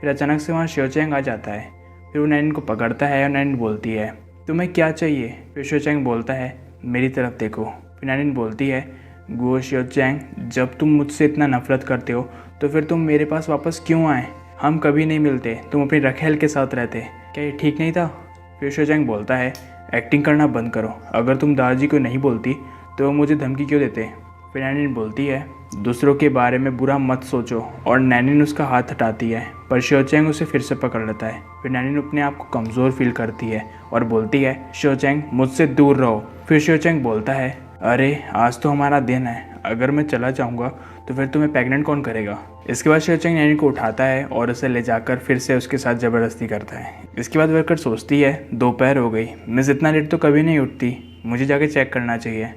फिर अचानक से वहाँ शियो चैंग आ जाता है। फिर वो नैनियन को पकड़ता है और नैनियन बोलती है, तुम्हें क्या चाहिए? फिर शियो चैंग बोलता है, मेरी तरफ देखो। फिर नैनियन बोलती है, गो शियो चैंग, जब तुम मुझसे इतना नफरत करते हो तो फिर तुम मेरे पास वापस क्यों आए? हम कभी नहीं मिलते, तुम अपनी रखेल के साथ रहते, क्या ये ठीक नहीं था? फिर शियो चैंग बोलता है, एक्टिंग करना बंद करो, अगर तुम दादाजी को नहीं बोलती तो वो मुझे धमकी क्यों देते? फिर नैनियन बोलती है, दूसरों के बारे में बुरा मत सोचो, और नैनियन उसका हाथ हटाती है पर शियो चैंग उसे फिर से पकड़ लेता है। फिर नैनियन अपने आप को कमज़ोर फील करती है और बोलती है, शियो चैंग मुझसे दूर रहो। फिर शियो चैंग बोलता है, अरे आज तो हमारा दिन है, अगर मैं चला जाऊँगा तो फिर तुम्हें प्रेग्नेंट कौन करेगा? इसके बाद शियो चैंग नैनियन को उठाता है और उसे ले जाकर फिर से उसके साथ ज़बरदस्ती करता है। इसके बाद वर्कर सोचती है, दोपहर हो गई, मिस इतना लेट तो कभी नहीं उठती, मुझे जाके चेक करना चाहिए।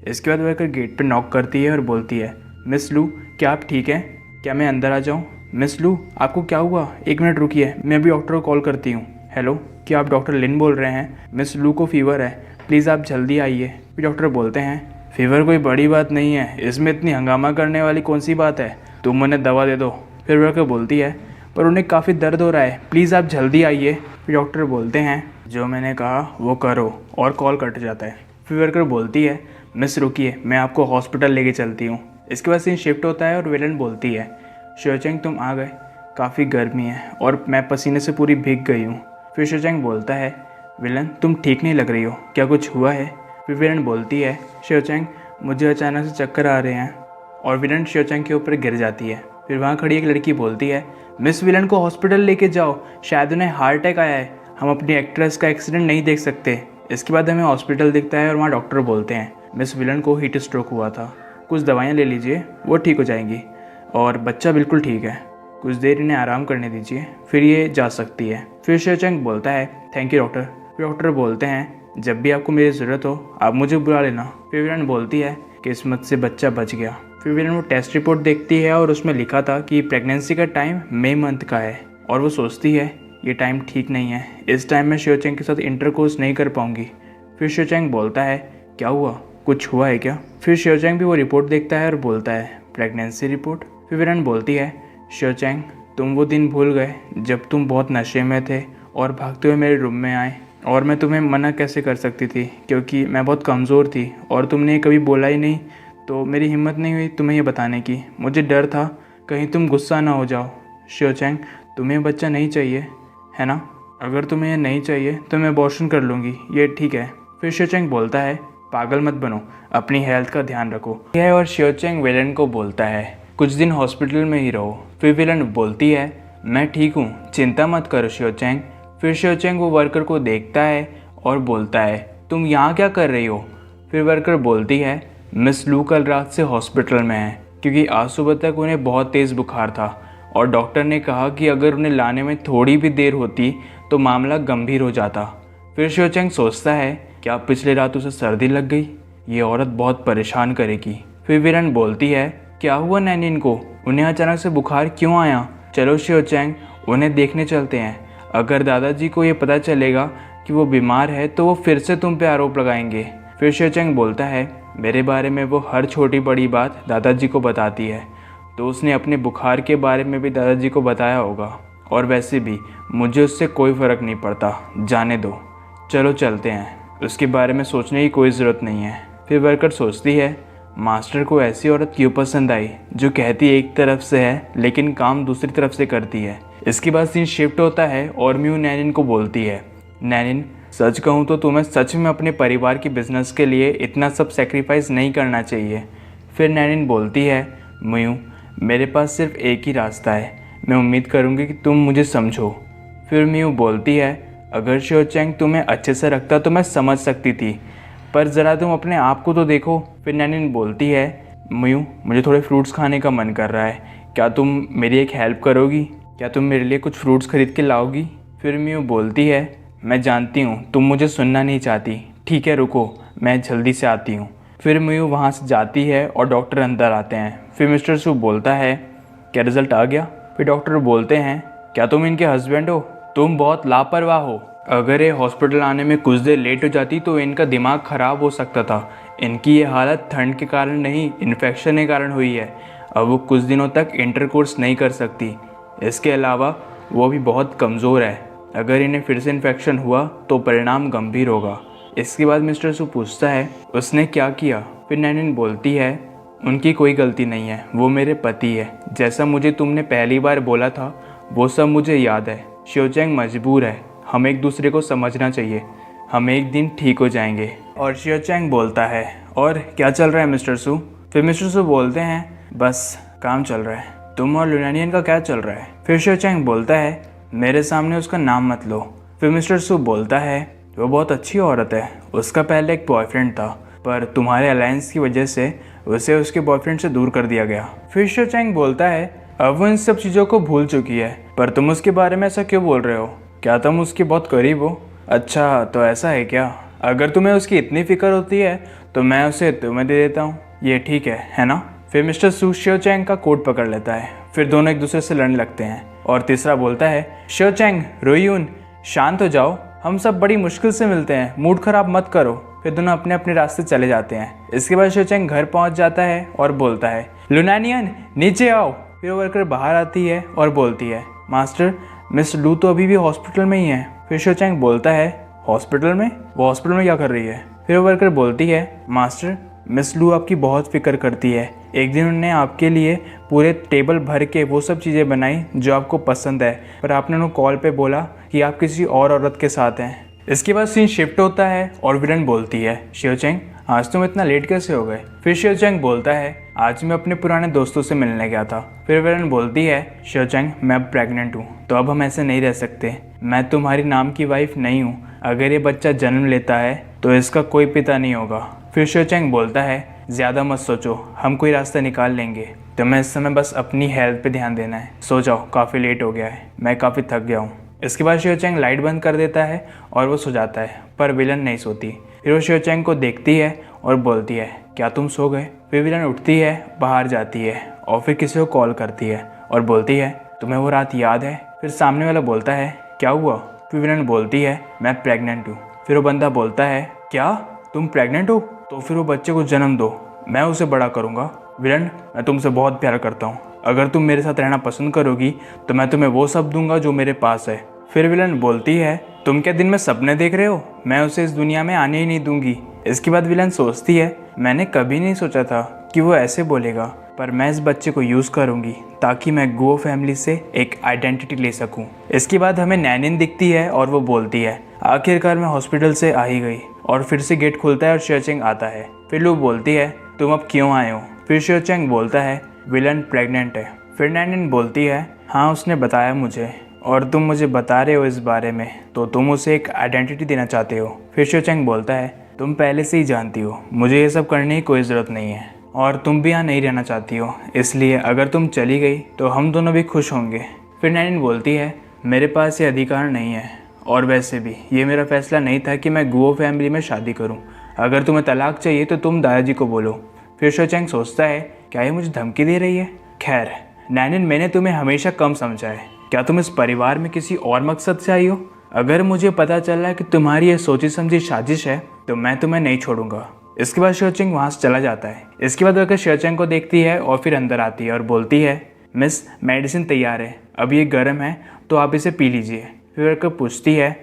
इसके बाद वर्कर गेट पर नॉक करती है और बोलती है, मिस लू क्या आप ठीक हैं? क्या मैं अंदर आ जाऊँ? मिस लू, आपको क्या हुआ? 1 मिनट रुकिए, मैं अभी डॉक्टर को कॉल करती हूँ। हेलो, क्या आप डॉक्टर लिन बोल रहे हैं? मिस लू को फीवर है, प्लीज़ आप जल्दी आइए। फिर डॉक्टर बोलते हैं, फीवर कोई बड़ी बात नहीं है, इसमें इतनी हंगामा करने वाली कौन सी बात है, तुम उन्हें दवा दे दो। फिर वर्कर बोलती है, पर उन्हें काफ़ी दर्द हो रहा है, प्लीज़ आप जल्दी आइए। फिर डॉक्टर बोलते हैं, जो मैंने कहा वो करो, और कॉल कट जाता है। फिर वर्कर बोलती है, मिस रुकिए, मैं आपको हॉस्पिटल लेके चलती हूँ। इसके बाद सीन शिफ्ट होता है और विलन बोलती है, शिवचेंग तुम आ गए, काफ़ी गर्मी है और मैं पसीने से पूरी भीग गई हूँ। फिर शिवचेंग बोलता है, विलन तुम ठीक नहीं लग रही हो, क्या कुछ हुआ है? फिर विलन बोलती है, शिवचेंग मुझे अचानक से चक्कर आ रहे हैं, और विलन शिवचेंग के ऊपर गिर जाती है। फिर वहाँ खड़ी एक लड़की बोलती है, मिस विलन को हॉस्पिटल लेके जाओ, शायद उन्हें हार्ट अटैक आया है, हम अपनी एक्ट्रेस का एक्सीडेंट नहीं देख सकते। इसके बाद हमें हॉस्पिटल दिखता है और वहाँ डॉक्टर बोलते हैं, मिस विलन को हीट स्ट्रोक हुआ था, कुछ दवाइयाँ ले लीजिए, वो ठीक हो जाएंगी, और बच्चा बिल्कुल ठीक है, कुछ देर इन्हें आराम करने दीजिए, फिर ये जा सकती है। फिर शिवचेंग बोलता है, थैंक यू डॉक्टर। फिर डॉक्टर बोलते हैं, जब भी आपको मेरी ज़रूरत हो आप मुझे बुला लेना। फिर विलन बोलती है, किस्मत से बच्चा बच गया। फिर विलन वो टेस्ट रिपोर्ट देखती है और उसमें लिखा था कि प्रेगनेंसी का टाइम मई मंथ का है, और वो सोचती है ये टाइम ठीक नहीं है, इस टाइम में शिवचेंग के साथ इंटरकोर्स नहीं कर पाऊंगी। फिर शिवचेंग बोलता है, क्या हुआ, कुछ हुआ है क्या? फिर शिवचेंग भी वो रिपोर्ट देखता है और बोलता है, प्रेगनेंसी रिपोर्ट। फिर विलन बोलती है, शिवचेंग तुम वो दिन भूल गए जब तुम बहुत नशे में थे और भागते हुए मेरे रूम में आए, और मैं तुम्हें मना कैसे कर सकती थी, क्योंकि मैं बहुत कमज़ोर थी और तुमने कभी बोला ही नहीं, तो मेरी हिम्मत नहीं हुई तुम्हें ये बताने की, मुझे डर था कहीं तुम गुस्सा ना हो जाओ। शिवचेंग तुम्हें बच्चा नहीं चाहिए है ना? अगर तुम्हें ये नहीं चाहिए तो मैं अबॉर्शन कर लूँगी, ये ठीक है। फिर शिवचेंग बोलता है, पागल मत बनो, अपनी हेल्थ का ध्यान रखो। यह और शिवचेंग विलन को बोलता है, कुछ दिन हॉस्पिटल में ही रहो। फिर विलन बोलती है, मैं ठीक हूँ, चिंता मत करो शिवचेंग। फिर शिवचेंग वो वर्कर को देखता है और बोलता है, तुम यहाँ क्या कर रही हो? फिर वर्कर बोलती है, मिस लू कल रात से हॉस्पिटल में है, क्योंकि आज सुबह तक उन्हें बहुत तेज़ बुखार था और डॉक्टर ने कहा कि अगर उन्हें लाने में थोड़ी भी देर होती तो मामला गंभीर हो जाता। फिर शिवचेंग सोचता है, क्या पिछले रात उसे सर्दी लग गई, ये औरत बहुत परेशान करेगी। फिर विलन बोलती है, क्या हुआ नैनिन को, उन्हें अचानक से बुखार क्यों आया? चलो शिवचेंग उन्हें देखने चलते हैं, अगर दादाजी को ये पता चलेगा कि वो बीमार है तो वो फिर से तुम पे आरोप लगाएंगे। फिर शिवचेंग बोलता है, मेरे बारे में वो हर छोटी बड़ी बात दादाजी को बताती है, तो उसने अपने बुखार के बारे में भी दादाजी को बताया होगा, और वैसे भी मुझे उससे कोई फ़र्क नहीं पड़ता, जाने दो, चलो चलते हैं, उसके बारे में सोचने की कोई ज़रूरत नहीं है। फिर वर्कर सोचती है, मास्टर को ऐसी औरत क्यों पसंद आई जो कहती एक तरफ से है लेकिन काम दूसरी तरफ से करती है। इसके बाद सीन शिफ्ट होता है और म्यू नैनिन को बोलती है, नैनिन सच कहूँ तो तुम्हें सच में अपने परिवार की बिजनेस के लिए इतना सब सेक्रीफाइस नहीं करना चाहिए। फिर नैनिन बोलती है, म्यू मेरे पास सिर्फ एक ही रास्ता है, मैं उम्मीद करूँगी कि तुम मुझे समझो। फिर म्यू बोलती है, अगर शिवचेंग तुम्हें अच्छे से रखता तो मैं समझ सकती थी, पर ज़रा तुम अपने आप को तो देखो। फिर नैनिन बोलती है, म्यू मुझे थोड़े फ्रूट्स खाने का मन कर रहा है, क्या तुम मेरी एक हेल्प करोगी, क्या तुम मेरे लिए कुछ फ्रूट्स खरीद के लाओगी? फिर म्यू बोलती है, मैं जानती हूँ तुम मुझे सुनना नहीं चाहती, ठीक है रुको, मैं जल्दी से आती हूँ। फिर म्यू वहाँ से जाती है और डॉक्टर अंदर आते हैं। फिर मिस्टर सू बोलता है, क्या रिज़ल्ट आ गया? फिर डॉक्टर बोलते हैं, क्या तुम इनके हस्बैंड हो? तुम बहुत लापरवाह हो, अगर ये हॉस्पिटल आने में कुछ देर लेट हो जाती तो इनका दिमाग ख़राब हो सकता था, इनकी ये हालत ठंड के कारण नहीं इन्फेक्शन के कारण हुई है, अब वो कुछ दिनों तक इंटरकोर्स नहीं कर सकती, इसके अलावा वो भी बहुत कमज़ोर है, अगर इन्हें फिर से इन्फेक्शन हुआ तो परिणाम गंभीर होगा। इसके बाद मिस्टर सू पूछता है, उसने क्या किया? फिर नैनिन बोलती है, उनकी कोई गलती नहीं है, वो मेरे पति है, जैसा मुझे तुमने पहली बार बोला था वो सब मुझे याद है। शिवचेंग मजबूर है, हम एक दूसरे को समझना चाहिए, हम एक दिन ठीक हो जाएंगे। और शिवचेंग बोलता है, और क्या चल रहा है मिस्टर सू? फिर मिस्टर सू बोलते हैं, बस काम चल रहा है, तुम और लुनानियन का क्या चल रहा है? फिर शिवचेंग बोलता है, मेरे सामने उसका नाम मत लो। फिर मिस्टर सू बोलता है, वो बहुत अच्छी औरत है, उसका पहले एक बॉयफ्रेंड था, पर तुम्हारे अलायंस की वजह से उसे उसके बॉयफ्रेंड से दूर कर दिया गया। फिर शिवचेंग बोलता है, अब वो इन सब चीज़ों को भूल चुकी है, पर तुम उसके बारे में ऐसा क्यों बोल रहे हो? क्या तुम उसके बहुत करीब हो? अच्छा तो ऐसा है क्या? अगर तुम्हें उसकी इतनी फिक्र होती है तो मैं उसे तुम्हें दे देता हूँ, ये ठीक है ना? फिर मिस्टर सू शियो चैंग का कोट पकड़ लेता है। फिर दोनों एक दूसरे से लड़ने लगते हैं और तीसरा बोलता है, शियो चैंग, रोयून, शांत हो जाओ, हम सब बड़ी मुश्किल से मिलते हैं, मूड खराब मत करो। फिर दोनों अपने अपने रास्ते चले जाते हैं। इसके बाद शियो चैंग घर पहुंच जाता है और बोलता है, लुनानियन नीचे आओ। फिर वो वर्कर बाहर आती है और बोलती है, मास्टर, मिस लू तो अभी भी हॉस्पिटल में ही है। फिर शियो चैंग बोलता है, हॉस्पिटल में? वो हॉस्पिटल में क्या कर रही है? फिर वो वर्कर बोलती है, मास्टर, मिस लू आपकी बहुत फिक्र करती है। एक दिन उन्होंने आपके लिए पूरे टेबल भर के वो सब चीज़ें बनाई जो आपको पसंद है, पर आपने उन्हें कॉल पे बोला कि आप किसी और औरत के साथ हैं। इसके बाद सीन शिफ्ट होता है और विलन बोलती है, शियो चैंग, आज तुम इतना लेट कैसे हो गए? फिर शियो चैंग बोलता है, आज मैं अपने पुराने दोस्तों से मिलने गया था। फिर विलन बोलती है, शियो चैंग, मैं अब प्रेग्नेंट हूँ, तो अब हम ऐसे नहीं रह सकते। मैं तुम्हारी नाम की वाइफ नहीं हूँ। अगर ये बच्चा जन्म लेता है तो इसका कोई पिता नहीं होगा। फिर शियो चैंग बोलता है, ज़्यादा मत सोचो, हम कोई रास्ता निकाल लेंगे। तुम्हें इस समय बस अपनी हेल्थ पे ध्यान देना है। सो जाओ, काफ़ी लेट हो गया है, मैं काफ़ी थक गया हूँ। इसके बाद शियो चैंग लाइट बंद कर देता है और वो सो जाता है, पर विलन नहीं सोती। फिर वो शियो चैंग को देखती है और बोलती है, क्या तुम सो गए? फिर विलन उठती है, बाहर जाती है और फिर किसी को कॉल करती है और बोलती है, तुम्हें वो रात याद है? फिर सामने वाला बोलता है, क्या हुआ? फिर विलन बोलती है, मैं प्रेग्नेंट हूँ। फिर वो बंदा बोलता है, क्या तुम प्रेग्नेंट हो? तो फिर वो बच्चे को जन्म दो, मैं उसे बड़ा करूँगा। विलन, मैं तुमसे बहुत प्यार करता हूँ, अगर तुम मेरे साथ रहना पसंद करोगी तो मैं तुम्हें वो सब दूंगा जो मेरे पास है। फिर विलन बोलती है, तुम क्या दिन में सपने देख रहे हो? मैं उसे इस दुनिया में आने ही नहीं दूंगी। इसके बाद विलन सोचती है, मैंने कभी नहीं सोचा था कि वो ऐसे बोलेगा, पर मैं इस बच्चे को यूज़ करूंगी ताकि मैं गुओ फैमिली से एक आइडेंटिटी ले सकूं। इसके बाद हमें नैनिन दिखती है और वो बोलती है, आखिरकार मैं हॉस्पिटल से आ ही गई। और फिर से गेट खुलता है और शियो चैंग आता है। फिर लू बोलती है, तुम अब क्यों आए हो? फिर शियो चैंग बोलता है, विलन प्रेग्नेंट है। फिर नैनिन बोलती है, हाँ उसने बताया मुझे, और तुम मुझे बता रहे हो इस बारे में, तो तुम उसे एक आइडेंटिटी देना चाहते हो। फिर शियो चैंग बोलता है, तुम पहले से ही जानती हो मुझे ये सब करने की कोई ज़रूरत नहीं है, और तुम भी यहाँ नहीं रहना चाहती हो, इसलिए अगर तुम चली गई तो हम दोनों भी खुश होंगे। फिर नैनिन बोलती है, मेरे पास ये अधिकार नहीं है, और वैसे भी ये मेरा फैसला नहीं था कि मैं गुओ फैमिली में शादी करूं। अगर तुम्हें तलाक चाहिए तो तुम दादाजी को बोलो। फिर शियो चैंग सोचता है, क्या ये मुझे धमकी दे रही है? खैर नैनिन, मैंने तुम्हें हमेशा कम समझा है। क्या तुम इस परिवार में किसी और मकसद से आई हो? अगर मुझे पता चला है कि तुम्हारी ये सोची समझी साजिश है तो मैं तुम्हें नहीं छोड़ूंगा। इसके बाद शियो चैंग वहाँ से चला जाता है। इसके बाद वह शियो चैंग को देखती है और फिर अंदर आती है और बोलती है, मिस, मेडिसिन तैयार है, अब ये गर्म है तो आप इसे पी लीजिए। फिर वर्कर पूछती है,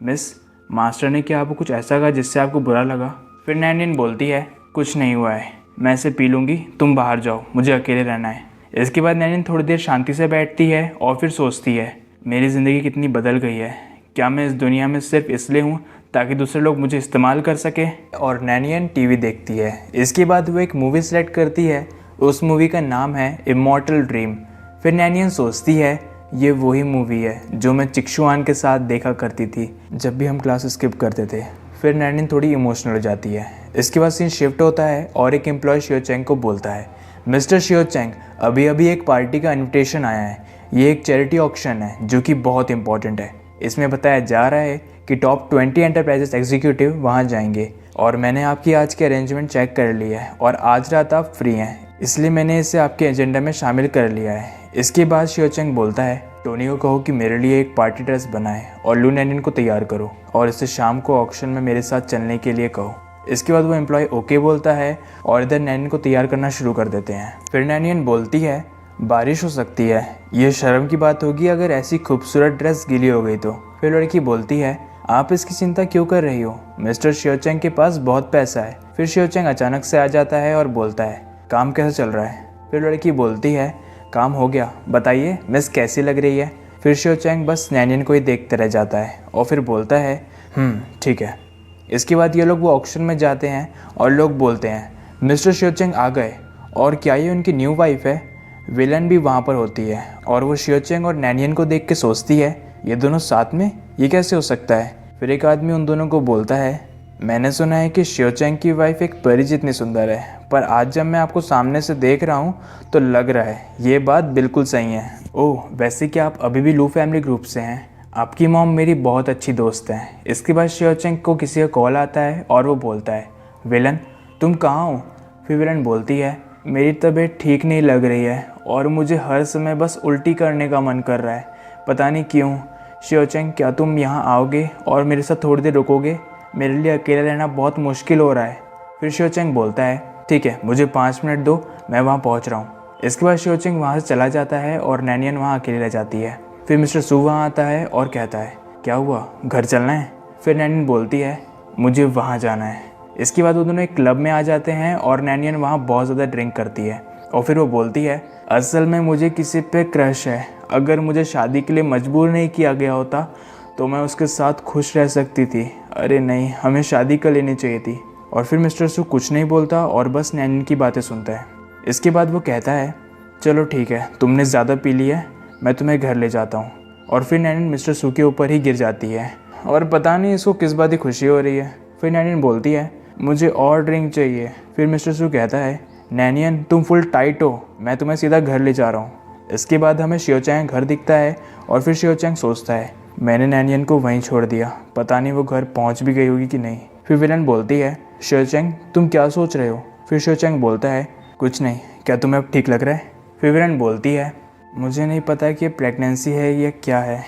मिस, मास्टर ने क्या आपको कुछ ऐसा कहा जिससे आपको बुरा लगा? फिर नैनिन बोलती है, कुछ नहीं हुआ है, मैं इसे पी लूँगी, तुम बाहर जाओ, मुझे अकेले रहना है। इसके बाद नैनिन थोड़ी देर शांति से बैठती है और फिर सोचती है, मेरी ज़िंदगी कितनी बदल गई है। क्या मैं इस दुनिया में सिर्फ इसलिए हूँ ताकि दूसरे लोग मुझे इस्तेमाल कर सके? और नैनिन टीवी देखती है। इसके बाद वो एक मूवी सेलेक्ट करती है, उस मूवी का नाम है इमॉर्टल ड्रीम। फिर नैनिन सोचती है, ये वही मूवी है जो मैं चिक्शुआन के साथ देखा करती थी जब भी हम क्लास स्किप करते थे। फिर नैनिन थोड़ी इमोशनल हो जाती है। इसके बाद सीन शिफ्ट होता है और एक एम्प्लॉय शियो चैंग को बोलता है, मिस्टर शियो चैंग, अभी अभी एक पार्टी का इन्विटेशन आया है। ये एक चैरिटी ऑक्शन है जो कि बहुत इंपॉर्टेंट है। इसमें बताया जा रहा है कि टॉप 20 एंटरप्राइजेस एग्जीक्यूटिव वहाँ जाएंगे, और मैंने आपकी आज के अरेंजमेंट चेक कर लिया है और आज रात आप फ्री हैं, इसलिए मैंने इसे आपके एजेंडा में शामिल कर लिया है। इसके बाद शियो चैंग बोलता है, टोनी को कहो कि मेरे लिए एक पार्टी ड्रेस बनाए और लू नैनिन को तैयार करो और इसे शाम को ऑक्शन में मेरे साथ चलने के लिए कहो। इसके बाद वो एम्प्लॉय ओके बोलता है और इधर नैनिन को तैयार करना शुरू कर देते हैं। फिर नैनिन बोलती है, बारिश हो सकती है, ये शर्म की बात होगी अगर ऐसी खूबसूरत ड्रेस गीली हो गई तो। फिर लड़की बोलती है, आप इसकी चिंता क्यों कर रही हो, मिस्टर शियो चैंग के पास बहुत पैसा है। फिर शियो चैंग अचानक से आ जाता है और बोलता है, काम कैसा चल रहा है? फिर लड़की बोलती है, काम हो गया, बताइए मिस कैसी लग रही है? फिर शियो चैंग बस नैनिन को ही देखते रह जाता है और फिर बोलता है, ठीक है। इसके बाद ये लोग वो ऑक्शन में जाते हैं और लोग बोलते हैं, मिस्टर शियो चैंग आ गए, और क्या ये उनकी न्यू वाइफ है? विलन भी वहाँ पर होती है और वो शियो चैंग और नैनिन को देख के सोचती है, ये दोनों साथ में, ये कैसे हो सकता है? फिर एक आदमी उन दोनों को बोलता है, मैंने सुना है कि शियो चैंग की वाइफ एक परी जितनी सुंदर है, पर आज जब मैं आपको सामने से देख रहा हूँ तो लग रहा है ये बात बिल्कुल सही है। ओह, वैसे कि आप अभी भी लू फैमिली ग्रुप से हैं, आपकी मॉम मेरी बहुत अच्छी दोस्त है। इसके बाद शियो चैंग को किसी का कॉल आता है और वो बोलता है, विलन तुम कहाँ हो? फिर विलन बोलती है, मेरी तबीयत ठीक नहीं लग रही है और मुझे हर समय बस उल्टी करने का मन कर रहा है, पता नहीं क्यों। शियोचेंग, क्या तुम यहाँ आओगे और मेरे साथ थोड़ी देर रुकोगे? मेरे लिए अकेला रहना बहुत मुश्किल हो रहा है। फिर शियोचेंग बोलता है, ठीक है, मुझे 5 मिनट दो, मैं वहाँ पहुँच रहा हूँ। इसके बाद शियोचेंग वहाँ से चला जाता है और नैनियन वहाँ अकेले रह जाती है। फिर मिस्टर सू वहाँ आता है और कहता है, क्या हुआ, घर चलना है? फिर नैनियन बोलती है, मुझे वहाँ जाना है। इसके बाद वो दोनों एक क्लब में आ जाते हैं और नैनियन वहाँ बहुत ज़्यादा ड्रिंक करती है और फिर वो बोलती है, असल में मुझे किसी पे क्रश है। अगर मुझे शादी के लिए मजबूर नहीं किया गया होता तो मैं उसके साथ खुश रह सकती थी। अरे नहीं, हमें शादी कर लेनी चाहिए थी। और फिर मिस्टर सू कुछ नहीं बोलता और बस नैनियन की बातें सुनता है। इसके बाद वो कहता है, चलो ठीक है, तुमने ज़्यादा पी ली है, मैं तुम्हें घर ले जाता हूँ। और फिर नैनियन मिस्टर सू के ऊपर ही गिर जाती है और पता नहीं इसको किस बात की खुशी हो रही है। फिर नैनियन बोलती है, मुझे और ड्रिंक चाहिए। फिर मिस्टर सू कहता है, नैनियन तुम फुल टाइट हो, मैं तुम्हें सीधा घर ले जा रहा हूँ। इसके बाद हमें शियोचैंग घर दिखता है और फिर शियोचैंग सोचता है, मैंने नैनियन को वहीं छोड़ दिया, पता नहीं वो घर पहुँच भी गई होगी कि नहीं। फिर विलन बोलती है, शियोचैंग तुम क्या सोच रहे हो? फिर शियोचैंग बोलता है, कुछ नहीं, क्या तुम्हें अब ठीक लग रहा है? फिर विलन बोलती है, मुझे नहीं पता कि ये प्रेगनेंसी है या क्या है,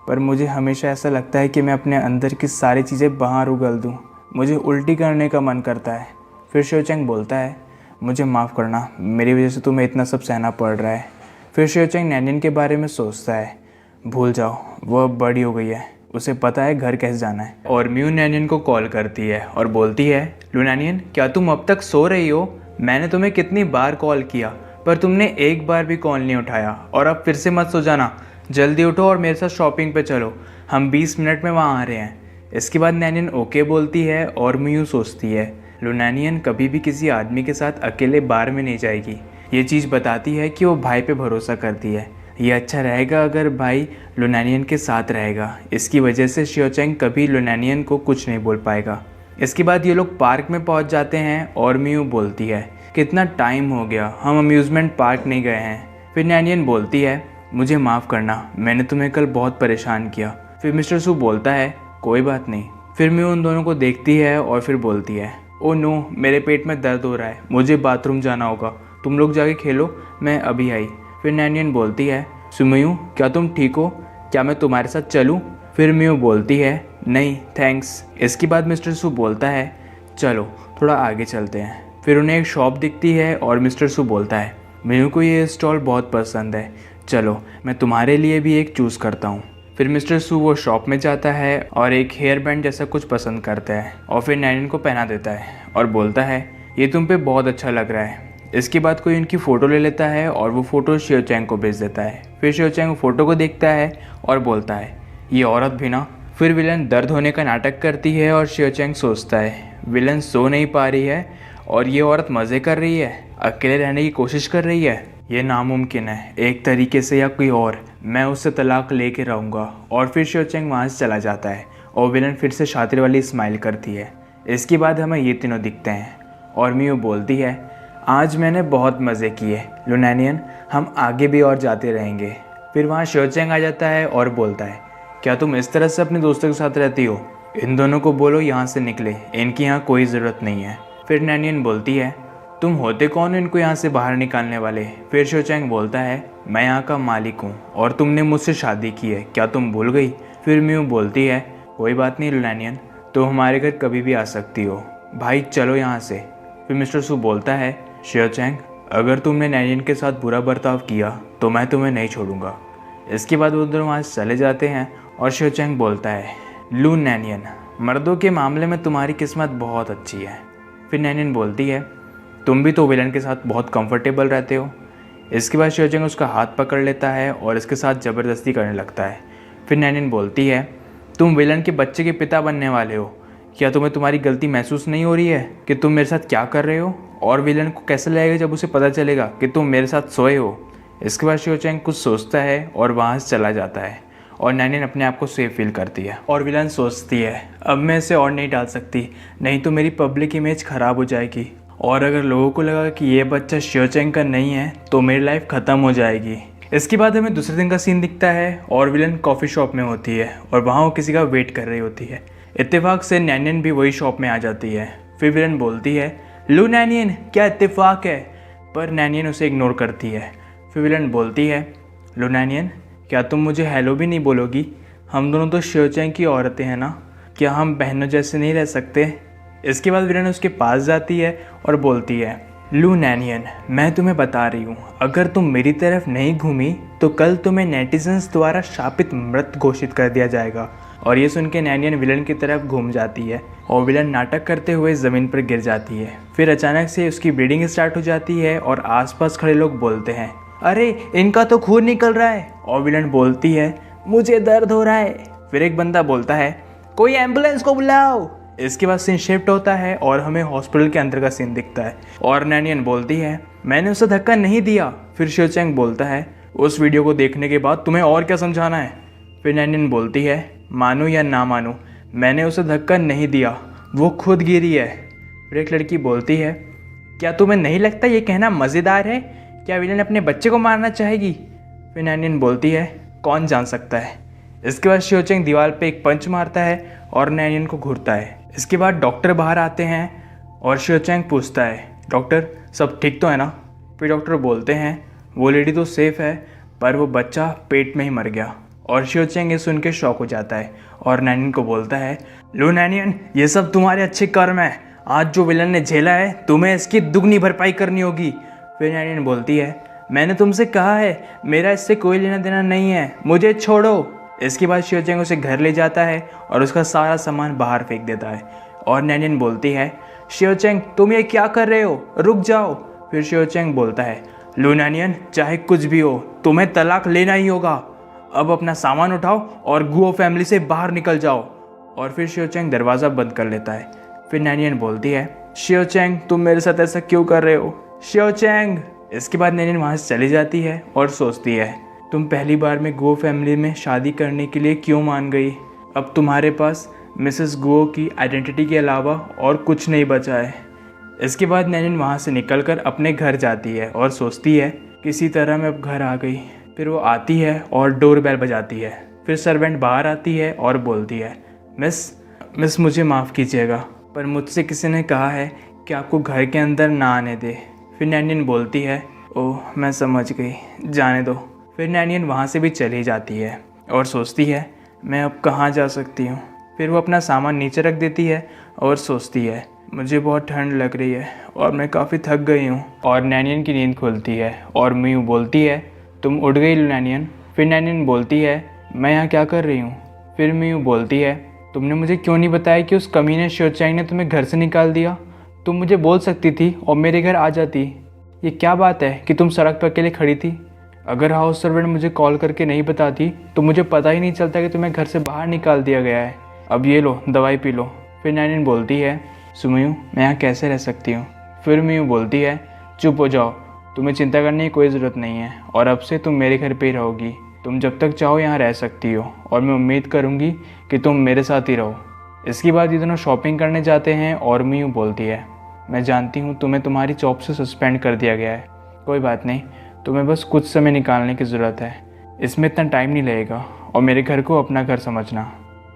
पर मुझे हमेशा ऐसा लगता है कि मैं अपने अंदर की सारी चीज़ें बाहर उगल दूँ। मुझे उल्टी करने का मन करता है। फिर शियोचैंग बोलता है, मुझे माफ़ करना, मेरी वजह से तुम्हें इतना सब सहना पड़ रहा है। फिर शियोचैंग नैनियन के बारे में सोचता है, भूल जाओ, वो अब बड़ी हो गई है, उसे पता है घर कैसे जाना है। और म्यू नैनियन को कॉल करती है और बोलती है, लू नैनियन, क्या तुम अब तक सो रही हो? मैंने तुम्हें कितनी बार कॉल किया पर तुमने एक बार भी कॉल नहीं उठाया। और अब फिर से मत सो जाना, जल्दी उठो और मेरे साथ शॉपिंग पे चलो, हम 20 मिनट में वहाँ आ रहे हैं। इसके बाद नैनियन ओके बोलती है और म्यू सोचती है, लुनैनियन कभी भी किसी आदमी के साथ अकेले बार में नहीं जाएगी। ये चीज़ बताती है कि वो भाई पे भरोसा करती है। ये अच्छा रहेगा अगर भाई लुनैनियन के साथ रहेगा। इसकी वजह से शियोचैंग कभी लुनैनियन को कुछ नहीं बोल पाएगा। इसके बाद ये लोग पार्क में पहुंच जाते हैं और म्यू बोलती है, कितना टाइम हो गया, हम अम्यूज़मेंट पार्क नहीं गए हैं। फिर नैनियन बोलती है, मुझे माफ़ करना, मैंने तुम्हें कल बहुत परेशान किया। फिर मिस्टर सू बोलता है, कोई बात नहीं। फिर म्यू उन दोनों को देखती है और फिर बोलती है, ओ नो, मेरे पेट में दर्द हो रहा है, मुझे बाथरूम जाना होगा, तुम लोग जाके खेलो, मैं अभी आई। फिर नैनियन बोलती है, सुमयू क्या तुम ठीक हो? क्या मैं तुम्हारे साथ चलूँ? फिर म्यू बोलती है, नहीं थैंक्स। इसके बाद मिस्टर सू बोलता है, चलो थोड़ा आगे चलते हैं। फिर उन्हें एक शॉप दिखती है और मिस्टर सू बोलता है, म्यू को ये स्टॉल बहुत पसंद है, चलो मैं तुम्हारे लिए भी एक चूज़ करता हूँ। फिर मिस्टर सू वो शॉप में जाता है और एक हेयर बैंड जैसा कुछ पसंद करता है और फिर नैनियन को पहना देता है और बोलता है, ये तुम पे बहुत अच्छा लग रहा है। इसके बाद कोई उनकी फ़ोटो ले लेता है और वो फ़ोटो शियोचैंग को भेज देता है। फिर शियोचैंग फ़ोटो को देखता है और बोलता है, ये औरत भी ना। फिर विलन दर्द होने का नाटक करती है और शियोचैंग सोचता है, विलन सो नहीं पा रही है और ये औरत मज़े कर रही है, अकेले रहने की कोशिश कर रही है, ये नामुमकिन है, एक तरीके से या कोई और, मैं उससे तलाक लेके रहूँगा। और फिर शियोचैंग वहाँ से चला जाता है और विलन फिर से शातिर वाली स्माइल करती है। इसके बाद हमें ये तीनों दिखते हैं और म्यू बोलती है, आज मैंने बहुत मज़े किए लुनैनियन, हम आगे भी और जाते रहेंगे। फिर वहाँ शियोचैंग आ जाता है और बोलता है, क्या तुम इस तरह से अपने दोस्तों के साथ रहती हो? इन दोनों को बोलो यहाँ से निकले, इनकी यहाँ कोई ज़रूरत नहीं है। फिर नैनियन बोलती है, तुम होते कौन इनको यहाँ से बाहर निकालने वाले? फिर शियोचैंग बोलता है, मैं यहाँ का मालिक हूँ और तुमने मुझसे शादी की है, क्या तुम भूल गई? फिर म्यू बोलती है, कोई बात नहीं लुनैनियन, तुम हमारे घर कभी भी आ सकती हो, भाई चलो यहाँ से। फिर मिस्टर सू बोलता है, शियोचैंग अगर तुमने नैनियन के साथ बुरा बर्ताव किया तो मैं तुम्हें नहीं छोड़ूंगा। इसके बाद वो दोनों वहाँ से चले जाते हैं और शियोचैंग बोलता है, लू नैनियन, मर्दों के मामले में तुम्हारी किस्मत बहुत अच्छी है। फिर नैनियन बोलती है, तुम भी तो विलन के साथ बहुत कंफर्टेबल रहते हो। इसके बाद शियोचैंग उसका हाथ पकड़ लेता है और इसके साथ ज़बरदस्ती करने लगता है। फिर नैनियन बोलती है, तुम विलन के बच्चे के पिता बनने वाले हो, क्या तुम्हें तुम्हारी गलती महसूस नहीं हो रही है कि तुम मेरे साथ क्या कर रहे हो? और विलन को कैसे लगेगा जब उसे पता चलेगा कि तुम मेरे साथ सोए हो? इसके बाद शियोचैंग कुछ सोचता है और वहाँ से चला जाता है और नैनियन अपने आप को सेफ फील करती है। और विलन सोचती है, अब मैं इसे और नहीं डाल सकती, नहीं तो मेरी पब्लिक इमेज ख़राब हो जाएगी और अगर लोगों को लगा कि ये बच्चा शियोचैंग का नहीं है तो मेरी लाइफ ख़त्म हो जाएगी। इसके बाद हमें दूसरे दिन का सीन दिखता है और विलन कॉफ़ी शॉप में होती है और वहाँ वो किसी का वेट कर रही होती है। इत्तेफाक से नैनियन भी वही शॉप में आ जाती है। फिर विलन बोलती है, लू नैनियन क्या इत्तेफाक है, पर नैनियन उसे इग्नोर करती है। फिर विलन बोलती है, लो नैनियन, क्या तुम मुझे हेलो भी नहीं बोलोगी? हम दोनों तो शियोचैंग की औरतें हैं ना, क्या हम बहनों जैसे नहीं रह सकते? इसके बाद विलन उसके पास जाती है और बोलती है, लू नैनियन, मैं तुम्हें बता रही हूँ, अगर तुम मेरी तरफ नहीं घूमी तो कल तुम्हें नेटिजन्स द्वारा शापित मृत घोषित कर दिया जाएगा। और ये सुन के नैनियन विलन की तरफ घूम जाती है और विलन नाटक करते हुए ज़मीन पर गिर जाती है। फिर अचानक से उसकी ब्लीडिंग स्टार्ट हो जाती है और आसपास खड़े लोग बोलते हैं, अरे इनका तो खून निकल रहा है। और विलन बोलती है, मुझे दर्द हो रहा है। फिर एक बंदा बोलता है, कोई एम्बुलेंस को बुलाओ। इसके बाद सीन शिफ्ट होता है और हमें हॉस्पिटल के अंदर का सीन दिखता है और नैनियन बोलती है, मैंने उसे धक्का नहीं दिया। फिर शियोचैंग बोलता है, उस वीडियो को देखने के बाद तुम्हें और क्या समझाना है? फिर नैनियन बोलती है, मानो या ना मानो, मैंने उसे धक्का नहीं दिया, वो खुद गिरी है। फिर एक लड़की बोलती है, क्या तुम्हें नहीं लगता ये कहना मज़ेदार है? क्या विलन अपने बच्चे को मारना चाहेगी? फिर नैनियन बोलती है, कौन जान सकता है। इसके बाद शियोचैंग दीवार पे एक पंच मारता है और नैनियन को घूरता है। इसके बाद डॉक्टर बाहर आते हैं और शियोचैंग पूछता है, डॉक्टर सब ठीक तो है ना? फिर डॉक्टर बोलते हैं, वो लेडी तो सेफ है पर वो बच्चा पेट में ही मर गया। और शियोचैंग ये सुन के शॉक हो जाता है और नैनियन को बोलता है, लो नैनियन, ये सब तुम्हारे अच्छे कर्म है, आज जो विलन ने झेला है तुम्हें इसकी दुगनी भरपाई करनी होगी। फिर नैनियन बोलती है, मैंने तुमसे कहा है मेरा इससे कोई लेना देना नहीं है, मुझे छोड़ो। इसके बाद शियोचैंग उसे घर ले जाता है और उसका सारा सामान बाहर फेंक देता है। और नैनियन बोलती है, शियोचैंग तुम ये क्या कर रहे हो, रुक जाओ। फिर शियोचैंग बोलता है, लो नैनियन, चाहे कुछ भी हो तुम्हें तलाक लेना ही होगा, अब अपना सामान उठाओ और गुओ फैमिली से बाहर निकल जाओ। और फिर शियोचैंग दरवाज़ा बंद कर लेता है। फिर नैनियन बोलती है, शियोचैंग तुम मेरे साथ ऐसा क्यों कर रहे हो, शियोचैंग। इसके बाद नैनियन वहाँ से चली जाती है और सोचती है, तुम पहली बार में गुओ फैमिली में शादी करने के लिए क्यों मान गई? अब तुम्हारे पास मिसेस गुओ की आइडेंटिटी के अलावा और कुछ नहीं बचा है। इसके बाद नैनियन वहाँ से निकलकर अपने घर जाती है और सोचती है, किसी तरह मैं अब घर आ गई। फिर वो आती है और डोर बेल बजाती है। फिर सर्वेंट बाहर आती है और बोलती है, मिस मुझे माफ़ कीजिएगा, पर मुझसे किसी ने कहा है कि आपको घर के अंदर ना आने दे। फिर नैनियन बोलती है, ओह मैं समझ गई, जाने दो। फिर नैनियन वहाँ से भी चली जाती है और सोचती है, मैं अब कहाँ जा सकती हूँ। फिर वो अपना सामान नीचे रख देती है और सोचती है, मुझे बहुत ठंड लग रही है और मैं काफ़ी थक गई हूँ। और नैनियन की नींद खुलती है और मियू बोलती है, तुम उठ गई नैनियन। फिर नैनियन बोलती है, मैं यहाँ क्या कर रही हूँ। फिर मियू बोलती है, तुमने मुझे क्यों नहीं बताया कि उस कमीने शियोचैंग ने तुम्हें घर से निकाल दिया? तुम मुझे बोल सकती थी और मेरे घर आ जाती। ये क्या बात है कि तुम सड़क पर अकेले खड़ी थी? अगर हाउस सर्वेंट मुझे कॉल करके नहीं बताती तो मुझे पता ही नहीं चलता कि तुम्हें घर से बाहर निकाल दिया गया है। अब ये लो दवाई पी लो। फिर नैनियन बोलती है, सुमियू मैं यहाँ कैसे रह सकती हूँ। फिर मियू बोलती है, चुप हो जाओ, तुम्हें चिंता करने की कोई ज़रूरत नहीं है और अब से तुम मेरे घर पे ही रहोगी। तुम जब तक चाहो यहाँ रह सकती हो और मैं उम्मीद करूँगी कि तुम मेरे साथ ही रहो। इसके बाद ये दोनों शॉपिंग करने जाते हैं और मियू बोलती है, मैं जानती हूँ तुम्हें तुम्हारी जॉब से सस्पेंड कर दिया गया है, कोई बात नहीं, तुम्हें बस कुछ समय निकालने की ज़रूरत है, इसमें इतना टाइम नहीं लगेगा और मेरे घर को अपना घर समझना।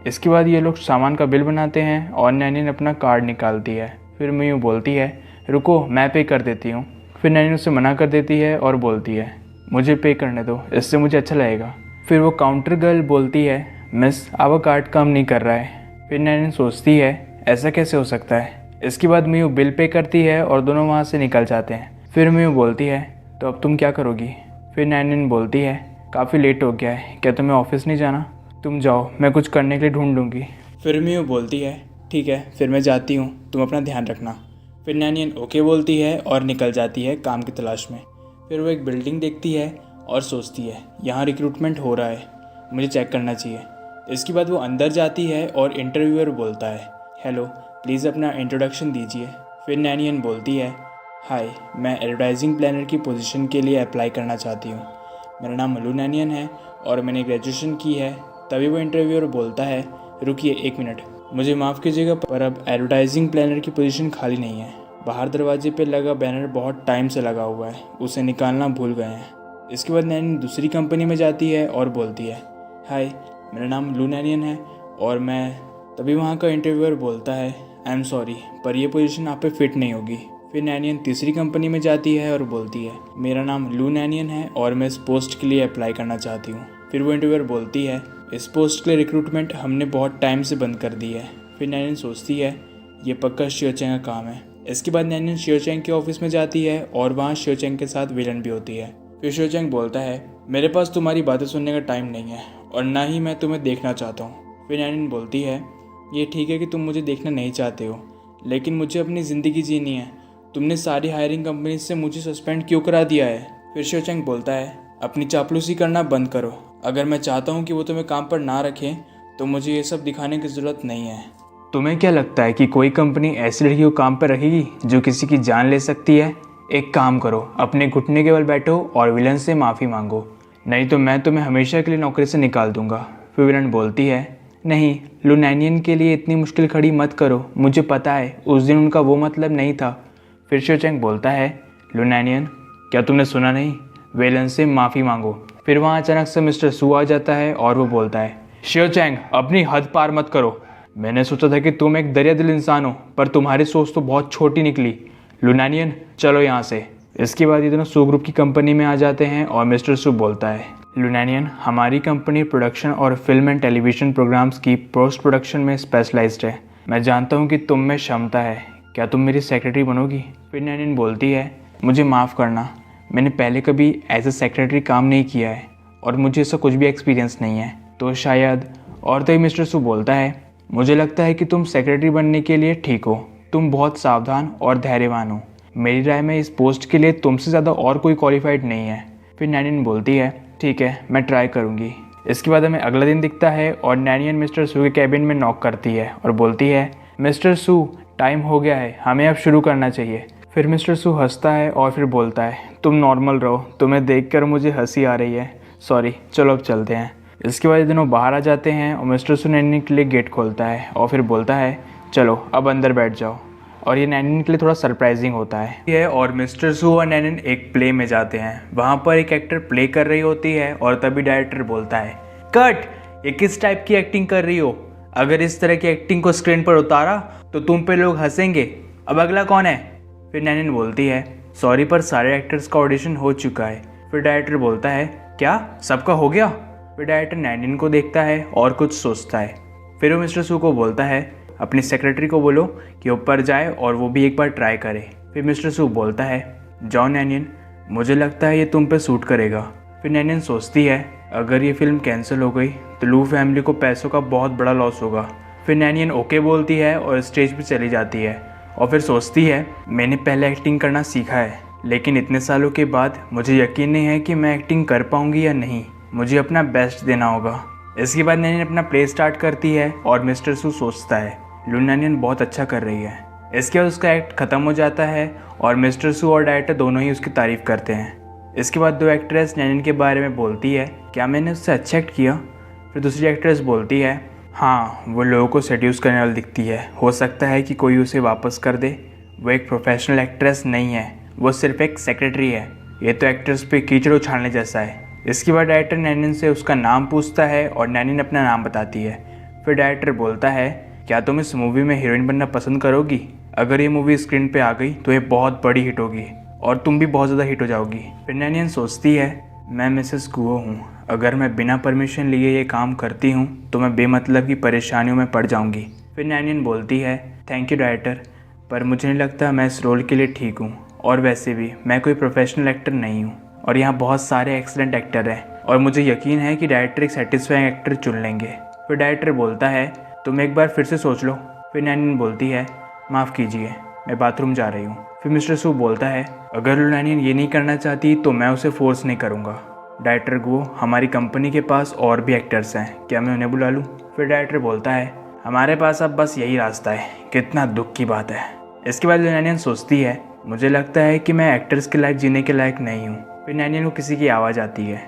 इसके बाद ये लोग सामान का बिल बनाते हैं और नैनियन अपना कार्ड निकालती है। फिर मियू बोलती है, रुको मैं पे कर देती हूँ। फिर नैनियन उसे मना कर देती है और बोलती है, मुझे पे करने दो, इससे मुझे अच्छा लगेगा। फिर वो काउंटर गर्ल बोलती है, मिस आपका कार्ड काम नहीं कर रहा है। फिर नैनियन सोचती है, ऐसा कैसे हो सकता है। इसके बाद मियू बिल पे करती है और दोनों वहाँ से निकल जाते हैं। फिर मियू बोलती है, तो अब तुम क्या करोगी। फिर नैनियन बोलती है, काफ़ी लेट हो गया है, क्या तुम्हें ऑफिस नहीं जाना? तुम जाओ, मैं कुछ करने के लिए ढूंढ लूँगी। फिर मियू बोलती है, ठीक है फिर मैं जाती हूँ, तुम अपना ध्यान रखना। फिर नैनियन ओके बोलती है और निकल जाती है काम की तलाश में। फिर वो एक बिल्डिंग देखती है और सोचती है, यहाँ रिक्रूटमेंट हो रहा है, मुझे चेक करना चाहिए। इसके बाद वो अंदर जाती है और इंटरव्यूअर बोलता है, हेलो प्लीज़ अपना इंट्रोडक्शन दीजिए। फिर नैनियन बोलती है, हाय मैं एडवर्टाइजिंग प्लानर की पोजीशन के लिए अप्लाई करना चाहती हूँ, मेरा नाम लू नैनियन है और मैंने ग्रेजुएशन की है। तभी वो इंटरव्यूअर बोलता है, रुकिए एक मिनट, मुझे माफ़ कीजिएगा पर अब एडवर्टाइजिंग प्लानर की पोजीशन खाली नहीं है। बाहर दरवाजे पे लगा बैनर बहुत टाइम से लगा हुआ है, उसे निकालना भूल गए हैं। इसके बाद नैनियन दूसरी कंपनी में जाती है और बोलती है, हाय मेरा नाम लू नैनियन है और मैं। तभी वहाँ का इंटरव्यूअर बोलता है, आई एम सॉरी पर यह पोजीशन आप पे फिट नहीं होगी। फिर नैनियन तीसरी कंपनी में जाती है और बोलती है मेरा नाम लू नैनियन है और मैं इस पोस्ट के लिए अप्लाई करना चाहती हूँ। फिर वो इंटरव्यूअर बोलती है इस पोस्ट के लिए रिक्रूटमेंट हमने बहुत टाइम से बंद कर दी है। फिर नैनियन सोचती है ये पक्का शियोचेंग का काम है। इसके बाद नैनियन शियोचेंग के ऑफिस में जाती है और वहाँ शियोचेंग के साथ विलन भी होती है। फिर शियोचेंग बोलता है मेरे पास तुम्हारी बातें सुनने का टाइम नहीं है और ना ही मैं तुम्हें देखना चाहता हूँ। फिर नैनियन बोलती है ये ठीक है कि तुम मुझे देखना नहीं चाहते हो, लेकिन मुझे अपनी ज़िंदगी जीनी है। तुमने सारी हायरिंग कंपनी से मुझे सस्पेंड क्यों करा दिया है। फिर शियोचेंग बोलता है अपनी चापलूसी करना बंद करो। अगर मैं चाहता हूँ कि वो तुम्हें काम पर ना रखें तो मुझे ये सब दिखाने की ज़रूरत नहीं है। तुम्हें क्या लगता है कि कोई कंपनी ऐसी लड़की को काम पर रखेगी जो किसी की जान ले सकती है? एक काम करो, अपने घुटने के बल बैठो और विलन से माफ़ी मांगो, नहीं तो मैं तुम्हें हमेशा के लिए नौकरी से निकाल दूंगा। फिर विलन बोलती है नहीं, लू नैनियन के लिए इतनी मुश्किल खड़ी मत करो, मुझे पता है उस दिन उनका वो मतलब नहीं था। फिर शियोचेंग बोलता है लू नैनियन क्या तुमने सुना नहीं, विलन से माफ़ी मांगो। फिर वहाँ अचानक से मिस्टर सू आ जाता है और वो बोलता है शियोचेंग अपनी हद पार मत करो। मैंने सोचा था कि तुम एक दरिया दिल इंसान हो, पर तुम्हारी सोच तो बहुत छोटी निकली। लू नैनियन चलो यहाँ से। इसके बाद ये दोनों सू ग्रुप की कंपनी में आ जाते हैं और मिस्टर सू बोलता है लू नैनियन हमारी कंपनी प्रोडक्शन और फिल्म एंड टेलीविज़न प्रोग्राम्स की पोस्ट प्रोडक्शन में स्पेशलाइज्ड है। मैं जानता हूँ कि तुम में क्षमता है, क्या तुम मेरी सेक्रेटरी बनोगी। फिर नैनियन बोलती है मुझे माफ़ करना, मैंने पहले कभी एज ए सेक्रेटरी काम नहीं किया है और मुझे इसका कुछ भी एक्सपीरियंस नहीं है, तो शायद। और तभी मिस्टर सू बोलता है मुझे लगता है कि तुम सेक्रेटरी बनने के लिए ठीक हो, तुम बहुत सावधान और धैर्यवान हो। मेरी राय में इस पोस्ट के लिए तुमसे ज़्यादा और कोई क्वालिफाइड नहीं है। फिर नैनियन बोलती है ठीक है, मैं ट्राई करूँगी। इसके बाद हमें अगला दिन दिखता है और नैनियन मिस्टर सू के कैबिन में नॉक करती है और बोलती है मिस्टर सू टाइम हो गया है, हमें अब शुरू करना चाहिए। फिर मिस्टर सू हंसता है और फिर बोलता है तुम नॉर्मल रहो, तुम्हें देखकर मुझे हंसी आ रही है, सॉरी, चलो अब चलते हैं। इसके बाद ये दोनों बाहर आ जाते हैं और मिस्टर सू नैनियन के लिए गेट खोलता है और फिर बोलता है चलो अब अंदर बैठ जाओ। और ये नैनियन के लिए थोड़ा सरप्राइजिंग होता है और मिस्टर सू और नैनियन एक प्ले में जाते हैं। वहाँ पर एक एक्टर प्ले कर रही होती है और तभी डायरेक्टर बोलता है कट, ये किस टाइप की एक्टिंग कर रही हो? अगर इस तरह की एक्टिंग को स्क्रीन पर उतारा तो तुम पे लोग हंसेंगे। अब अगला कौन है? फिर नैनियन बोलती है सॉरी पर सारे एक्टर्स का ऑडिशन हो चुका है। फिर डायरेक्टर बोलता है क्या सबका हो गया? फिर डायरेक्टर नैनियन को देखता है और कुछ सोचता है। फिर वो मिस्टर सू को बोलता है अपनी सेक्रेटरी को बोलो कि ऊपर जाए और वो भी एक बार ट्राई करे। फिर मिस्टर सू बोलता है जाओ नैनियन, मुझे लगता है ये तुम पे सूट करेगा। फिर नैनियन सोचती है अगर ये फिल्म कैंसिल हो गई तो लू फैमिली को पैसों का बहुत बड़ा लॉस होगा। फिर नैनियन ओके बोलती है और स्टेज पे चली जाती है और फिर सोचती है मैंने पहले एक्टिंग करना सीखा है, लेकिन इतने सालों के बाद मुझे यकीन नहीं है कि मैं एक्टिंग कर पाऊंगी या नहीं, मुझे अपना बेस्ट देना होगा। इसके बाद नैनियन अपना प्ले स्टार्ट करती है और मिस्टर सू सोचता है लू नैनियन बहुत अच्छा कर रही है। इसके बाद उसका एक्ट ख़त्म हो जाता है और मिस्टर सू और डायरेक्टर दोनों ही उसकी तारीफ़ करते हैं। इसके बाद दो एक्ट्रेस नैनियन के बारे में बोलती है क्या मैंने उससे अच्छा एक्ट किया? फिर दूसरी एक्ट्रेस बोलती है हाँ, वो लोगों को सेड्यूस करने वाली दिखती है, हो सकता है कि कोई उसे वापस कर दे। वो एक प्रोफेशनल एक्ट्रेस नहीं है, वो सिर्फ एक सेक्रेटरी है, ये तो एक्ट्रेस पे कीचड़ उछालने जैसा है। इसके बाद डायरेक्टर नैनियन से उसका नाम पूछता है और नैनियन अपना नाम बताती है। फिर डायरेक्टर बोलता है क्या तुम इस मूवी में हीरोइन बनना पसंद करोगी? अगर ये मूवी स्क्रीन पे आ गई तो ये बहुत बड़ी हिट होगी और तुम भी बहुत ज़्यादा हिट हो जाओगी। फिर नैनियन सोचती है मैं मिसेस गुओ हूँ, अगर मैं बिना परमिशन लिए ये काम करती हूँ तो मैं बेमतलब की परेशानियों में पड़ जाऊँगी। फिर नैनियन बोलती है थैंक यू डायरेक्टर, पर मुझे नहीं लगता मैं इस रोल के लिए ठीक हूँ, और वैसे भी मैं कोई प्रोफेशनल एक्टर नहीं हूँ और यहाँ बहुत सारे एक्सीलेंट एक्टर हैं और मुझे यकीन है कि डायरेक्टर एक सेटिस्फाइंग एक्टर चुन लेंगे। फिर डायरेक्टर बोलता है तुम एक बार फिर से सोच लो। फिर नैनियन बोलती है माफ़ कीजिए, मैं बाथरूम जा रही हूँ। फिर मिस्टर सू बोलता है अगर नैनियन ये नहीं करना चाहती तो मैं उसे फोर्स नहीं करूँगा। डायरेक्टर गुओ हमारी कंपनी के पास और भी एक्टर्स हैं, क्या मैं उन्हें बुला लूँ? फिर डायरेक्टर बोलता है हमारे पास अब बस यही रास्ता है, कितना दुख की बात है। इसके बाद नैनियन सोचती है मुझे लगता है कि मैं एक्टर्स की लाइफ जीने के लायक नहीं हूँ। फिर नैनियन को किसी की आवाज़ आती है,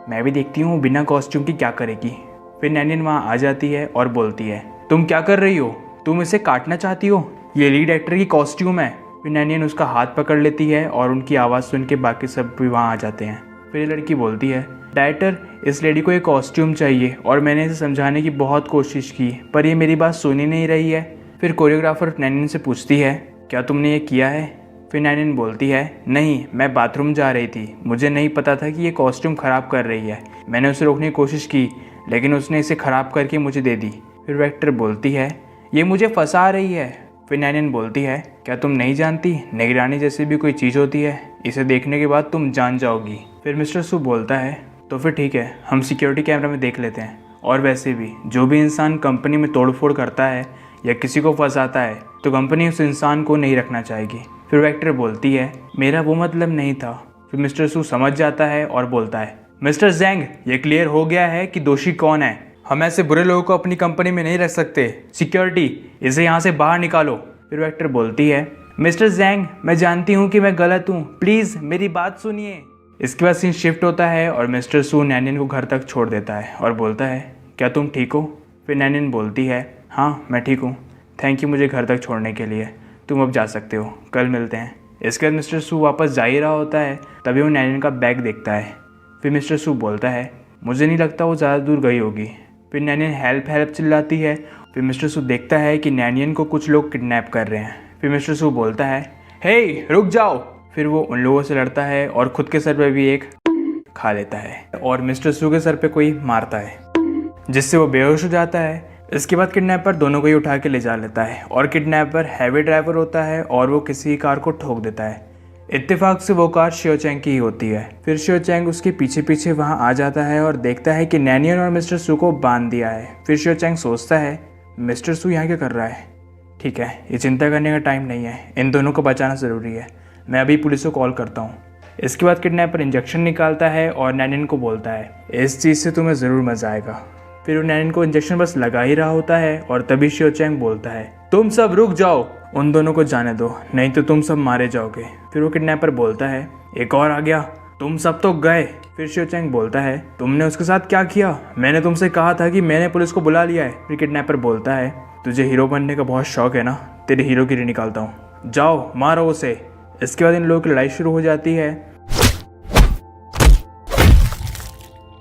मैं भी देखती हूँ बिना कॉस्ट्यूम की क्या करेगी। फिर नैनियन वहाँ आ जाती है और बोलती है तुम क्या कर रही हो? तुम इसे काटना चाहती हो? ये लीड एक्टर की कॉस्ट्यूम है। फिर नैनियन उसका हाथ पकड़ लेती है और उनकी आवाज़ सुन के बाकी सब भी वहाँ आ जाते हैं। फिर ये लड़की बोलती है डायरेक्टर इस लेडी को एक कॉस्ट्यूम चाहिए और मैंने इसे समझाने की बहुत कोशिश की पर ये मेरी बात सुन ही नहीं रही है। फिर कोरियोग्राफर नैनियन से पूछती है क्या तुमने ये किया है? फिर नैनियन बोलती है, नहीं मैं बाथरूम जा रही थी, मुझे नहीं पता था कि ये कॉस्ट्यूम ख़राब कर रही है। मैंने उसे रोकने की कोशिश की लेकिन उसने इसे ख़राब करके मुझे दे दी। फिर वेक्टर बोलती है, ये मुझे फंसा रही है। फिर नैनियन बोलती है, क्या तुम नहीं जानती निगरानी जैसी भी कोई चीज़ होती है, इसे देखने के बाद तुम जान जाओगी। फिर मिस्टर सू बोलता है, तो फिर ठीक है, हम सिक्योरिटी कैमरा में देख लेते हैं। और वैसे भी जो भी इंसान कंपनी में तोड़फोड़ करता है या किसी को फंसाता है तो कंपनी उस इंसान को नहीं रखना चाहेगी। फिर वेक्टर बोलती है, मेरा वो मतलब नहीं था। फिर मिस्टर सू समझ जाता है और बोलता है, मिस्टर ज़ैंग, ये क्लियर हो गया है कि दोषी कौन है। हम ऐसे बुरे लोगों को अपनी कंपनी में नहीं रख सकते। सिक्योरिटी, इसे यहाँ से बाहर निकालो। फिर वेक्टर बोलती है, मिस्टर ज़ैंग, मैं जानती हूँ कि मैं गलत हूँ, प्लीज़ मेरी बात सुनिए। इसके बाद सीन शिफ्ट होता है और मिस्टर सू नैनियन को घर तक छोड़ देता है और बोलता है, क्या तुम ठीक हो? फिर नैनियन बोलती है, हाँ मैं ठीक हूँ, थैंक यू मुझे घर तक छोड़ने के लिए, तुम अब जा सकते हो, कल मिलते हैं। इसके बाद मिस्टर सू वापस जा ही रहा होता है, तभी वो नैनियन का बैग देखता है। फिर मिस्टर सू बोलता है, मुझे नहीं लगता वो ज़्यादा दूर गई होगी। फिर नैनियन हेल्प हेल्प चिल्लाती है। फिर मिस्टर सू देखता है कि नैनियन को कुछ लोग किडनैप कर रहे हैं। फिर मिस्टर सू बोलता है, हे रुक जाओ। फिर वो उन लोगों से लड़ता है और खुद के सर पे भी एक खा लेता है और मिस्टर सू के सर पे कोई मारता है जिससे वो बेहोश हो जाता है। इसके बाद किडनैपर दोनों को ही उठा के ले जा लेता है और किडनैपर हैवी ड्राइवर होता है और वो किसी कार को ठोक देता है। इत्तेफाक से वो कार शियो चैंग की ही होती है। फिर शियो चैंग उसके पीछे पीछे वहाँ आ जाता है और देखता है कि नैनियन और मिस्टर सू को बांध दिया है। फिर शियो चैंग सोचता है, मिस्टर सू यहाँ क्या कर रहा है? ठीक है, ये चिंता करने का टाइम नहीं है, इन दोनों को बचाना ज़रूरी है, मैं अभी पुलिस को कॉल करता हूँ। इसके बाद किडनैपर इंजेक्शन निकालता है और नैनियन को बोलता है, इस चीज़ से तुम्हें ज़रूर मज़ा आएगा। फिर वो नैनियन को इंजेक्शन बस लगा ही रहा होता है और तभी शियो चैंग बोलता है, तुम सब रुक जाओ, उन दोनों को जाने दो, नहीं तो तुम सब मारे जाओगे। फिर वो किडनैपर बोलता है, एक और आ गया, तुम सब तो गए। फिर शियो चैंग बोलता है, तुमने उसके साथ क्या किया? मैंने तुमसे कहा था कि मैंने पुलिस को बुला लिया है। फिर किडनैपर बोलता है, तुझे हीरो बनने का बहुत शौक है ना, तेरी हीरोगिरी निकालता हूँ, जाओ मारो उसे। इसके बाद इन लोगों की लड़ाई शुरू हो जाती है।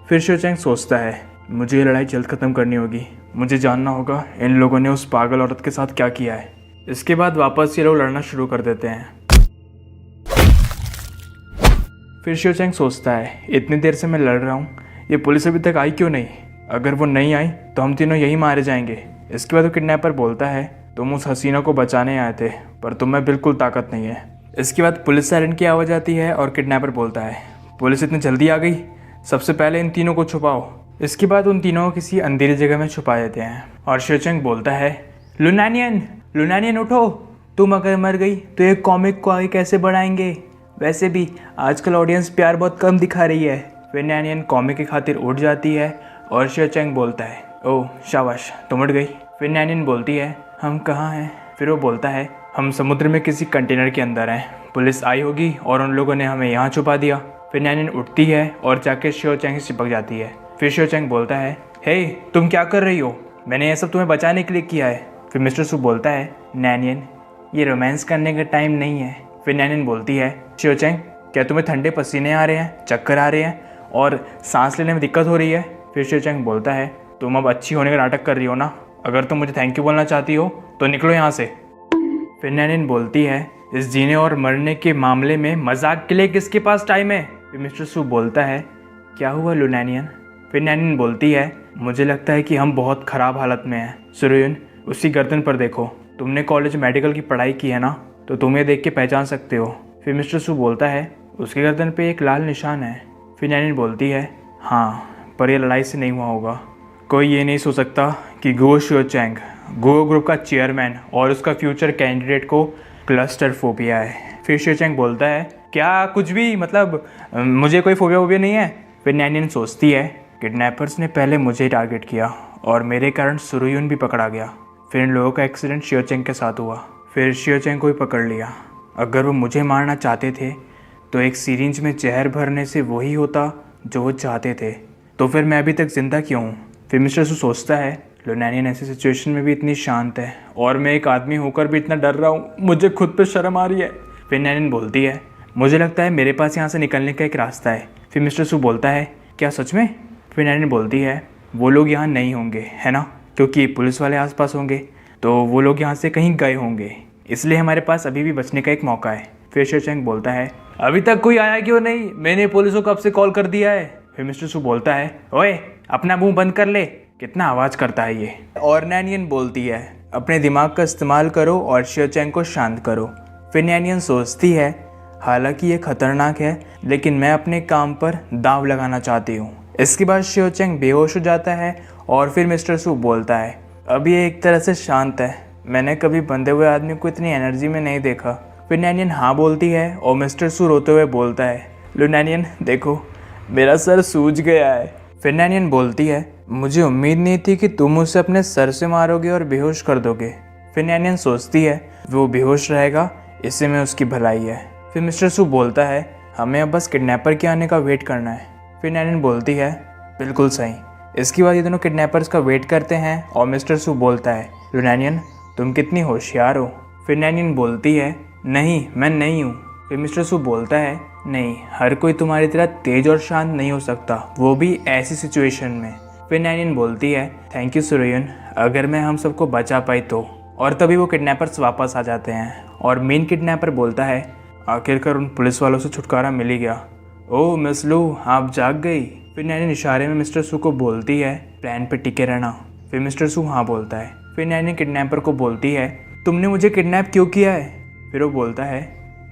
फिर शियो चैंग सोचता है, मुझे ये लड़ाई जल्द ख़त्म करनी होगी, मुझे जानना होगा इन लोगों ने उस पागल औरत के साथ क्या किया है। इसके बाद वापस ये लोग लड़ना शुरू कर देते हैं। फिर शियो चैंग सोचता है, इतनी देर से मैं लड़ रहा हूँ, ये पुलिस अभी तक आई क्यों नहीं? अगर वो नहीं आई तो हम तीनों यही मारे जाएंगे। इसके बाद वो किडनैपर बोलता है, तुम उस हसीना को बचाने आए थे पर तुम्हें बिल्कुल ताकत नहीं है। इसके बाद पुलिस सायरन की आवाज़ आती है और किडनैपर बोलता है, पुलिस इतनी जल्दी आ गई, सबसे पहले इन तीनों को छुपाओ। इसके बाद उन तीनों को किसी अंधेरी जगह में छुपा देते हैं और शियो चैंग बोलता है, लुनानियन उठो, तुम अगर मर गई तो एक कॉमिक को आगे कैसे बढ़ाएंगे? वैसे भी आजकल ऑडियंस प्यार बहुत कम दिखा रही है। फिर नैनियन कॉमिक की खातिर उठ जाती है और शियो चैंग बोलता है, ओह शाबाश, तुम उठ गई। फिर नैनियन बोलती है, हम कहाँ हैं? फिर वो बोलता है, हम समुद्र में किसी कंटेनर के अंदर हैं, पुलिस आई होगी और उन लोगों ने हमें यहाँ छुपा दिया। फिर नैनियन उठती है और जाके शियो चैंग से चिपक जाती है। फिर शियो चैंग बोलता है, हे तुम क्या कर रही हो? मैंने ये सब तुम्हें बचाने के लिए किया है। फिर मिस्टर सू बोलता है, नैनियन ये रोमांस करने का टाइम नहीं है। फिर नैनियन बोलती है, शियो चैंग क्या तुम्हें ठंडे पसीने आ रहे हैं, चक्कर आ रहे हैं और सांस लेने में दिक्कत हो रही है? फिर शियो चैंग बोलता है, तुम अब अच्छी होने का नाटक कर रही हो ना, अगर तुम मुझे थैंक यू बोलना चाहती हो तो निकलो यहाँ से। फिर नैनियन बोलती है, इस जीने और मरने के मामले में मजाक के लिए किसके पास टाइम है? फिर मिस्टर सू बोलता है, क्या हुआ लुनानियन? फिर नैनियन बोलती है, मुझे लगता है कि हम बहुत ख़राब हालत में हैं। सुरुयन, उसकी गर्दन पर देखो, तुमने कॉलेज मेडिकल की पढ़ाई की है ना, तो तुम ये देख के पहचान सकते हो। फिर मिस्टर सू बोलता है, उसकी गर्दन पे एक लाल निशान है। फिर नैनियन बोलती है, हाँ पर यह लड़ाई से नहीं हुआ होगा। कोई ये नहीं सोच सकता कि गो शियो चैंग गो ग्रुप का चेयरमैन और उसका फ्यूचर कैंडिडेट को क्लस्टर फोबिया है। फिर शियो चैंग बोलता है, क्या कुछ भी, मतलब मुझे कोई फोबिया नहीं है। फिर नैनियन सोचती है, किडनैपर्स ने पहले मुझे टारगेट किया और मेरे कारण सुरुयुन भी पकड़ा गया। फिर इन लोगों का एक्सीडेंट शियो चैंग के साथ हुआ, फिर शियो चैंग को भी पकड़ लिया। अगर वो मुझे मारना चाहते थे तो एक सीरिंज में जहर भरने से वही होता जो वो चाहते थे, तो फिर मैं अभी तक ज़िंदा क्यों हूँ? फिर मिस्टर सू सोचता है, लुनानियन ऐसी सिचुएशन में भी इतनी शांत है और मैं एक आदमी होकर भी इतना डर रहा हूँ, मुझे खुद पे शर्म आ रही है। फिर नैनियन बोलती है, मुझे लगता है मेरे पास यहाँ से निकलने का एक रास्ता है। फिर मिस्टर सू बोलता है, क्या सच में? फिर नैनियन बोलती है, वो लोग यहाँ नहीं होंगे है ना, क्योंकि पुलिस वाले आसपास होंगे, तो वो लोग यहाँ से कहीं गए होंगे, इसलिए हमारे पास अभी भी बचने का एक मौका है। फिर शिव चैंग बोलता है, अभी तक कोई आया क्यों नहीं, मैंने पुलिस को कब से कॉल कर दिया है। फिर मिस्टर सू बोलता है, ओए अपना मुंह बंद कर ले, कितना आवाज़ करता है ये। और नैनियन बोलती है, अपने दिमाग का इस्तेमाल करो और शिव चैंग को शांत करो। फिर नैनियन सोचती है, हालांकि ये खतरनाक है लेकिन मैं अपने काम पर दांव लगाना चाहती हूँ। इसके बाद शिव चैंग बेहोश हो जाता है और फिर मिस्टर सू बोलता है, अब ये एक तरह से शांत है, मैंने कभी बंधे हुए आदमी को इतनी एनर्जी में नहीं देखा। फिर नैनियन हाँ बोलती है और मिस्टर सू रोते हुए बोलता है, लो नैनियन देखो मेरा सर सूज गया है। फिर नैनियन बोलती है, मुझे उम्मीद नहीं थी कि तुम उसे अपने सर से मारोगे और बेहोश कर दोगे। फिर नैनियन सोचती है वो बेहोश रहेगा, इससे में उसकी भलाई है। फिर मिस्टर सू बोलता है, हमें अब बस किडनैपर के आने का वेट करना है। फिर नैनियन बोलती है, बिल्कुल सही। इसके बाद ये दोनों किडनैपर्स का वेट करते हैं और मिस्टर सू बोलता है, लो नैनियन तुम कितनी होशियार हो। फिर नैनियन बोलती है, नहीं मैं नहीं हूँ। फिर मिस्टर सू बोलता है, नहीं हर कोई तुम्हारी तरह तेज और शांत नहीं हो सकता, वो भी ऐसी सिचुएशन में। फिर नैनियन बोलती है, थैंक यू सुरयन, अगर मैं हम सबको बचा पाई तो। और तभी वो किडनैपर्स वापस आ जाते हैं और मेन किडनैपर बोलता है, आखिरकार उन पुलिस वालों से छुटकारा मिल ही गया। ओह मिस लू आप जाग गई। फिर नैनियन इशारे में मिस्टर सू को बोलती है, प्लान पे टिके रहना। फिर मिस्टर सू हाँ बोलता है। फिर नैनियन किडनैपर को बोलती है, तुमने मुझे किडनैप क्यों किया है। फिर वो बोलता है,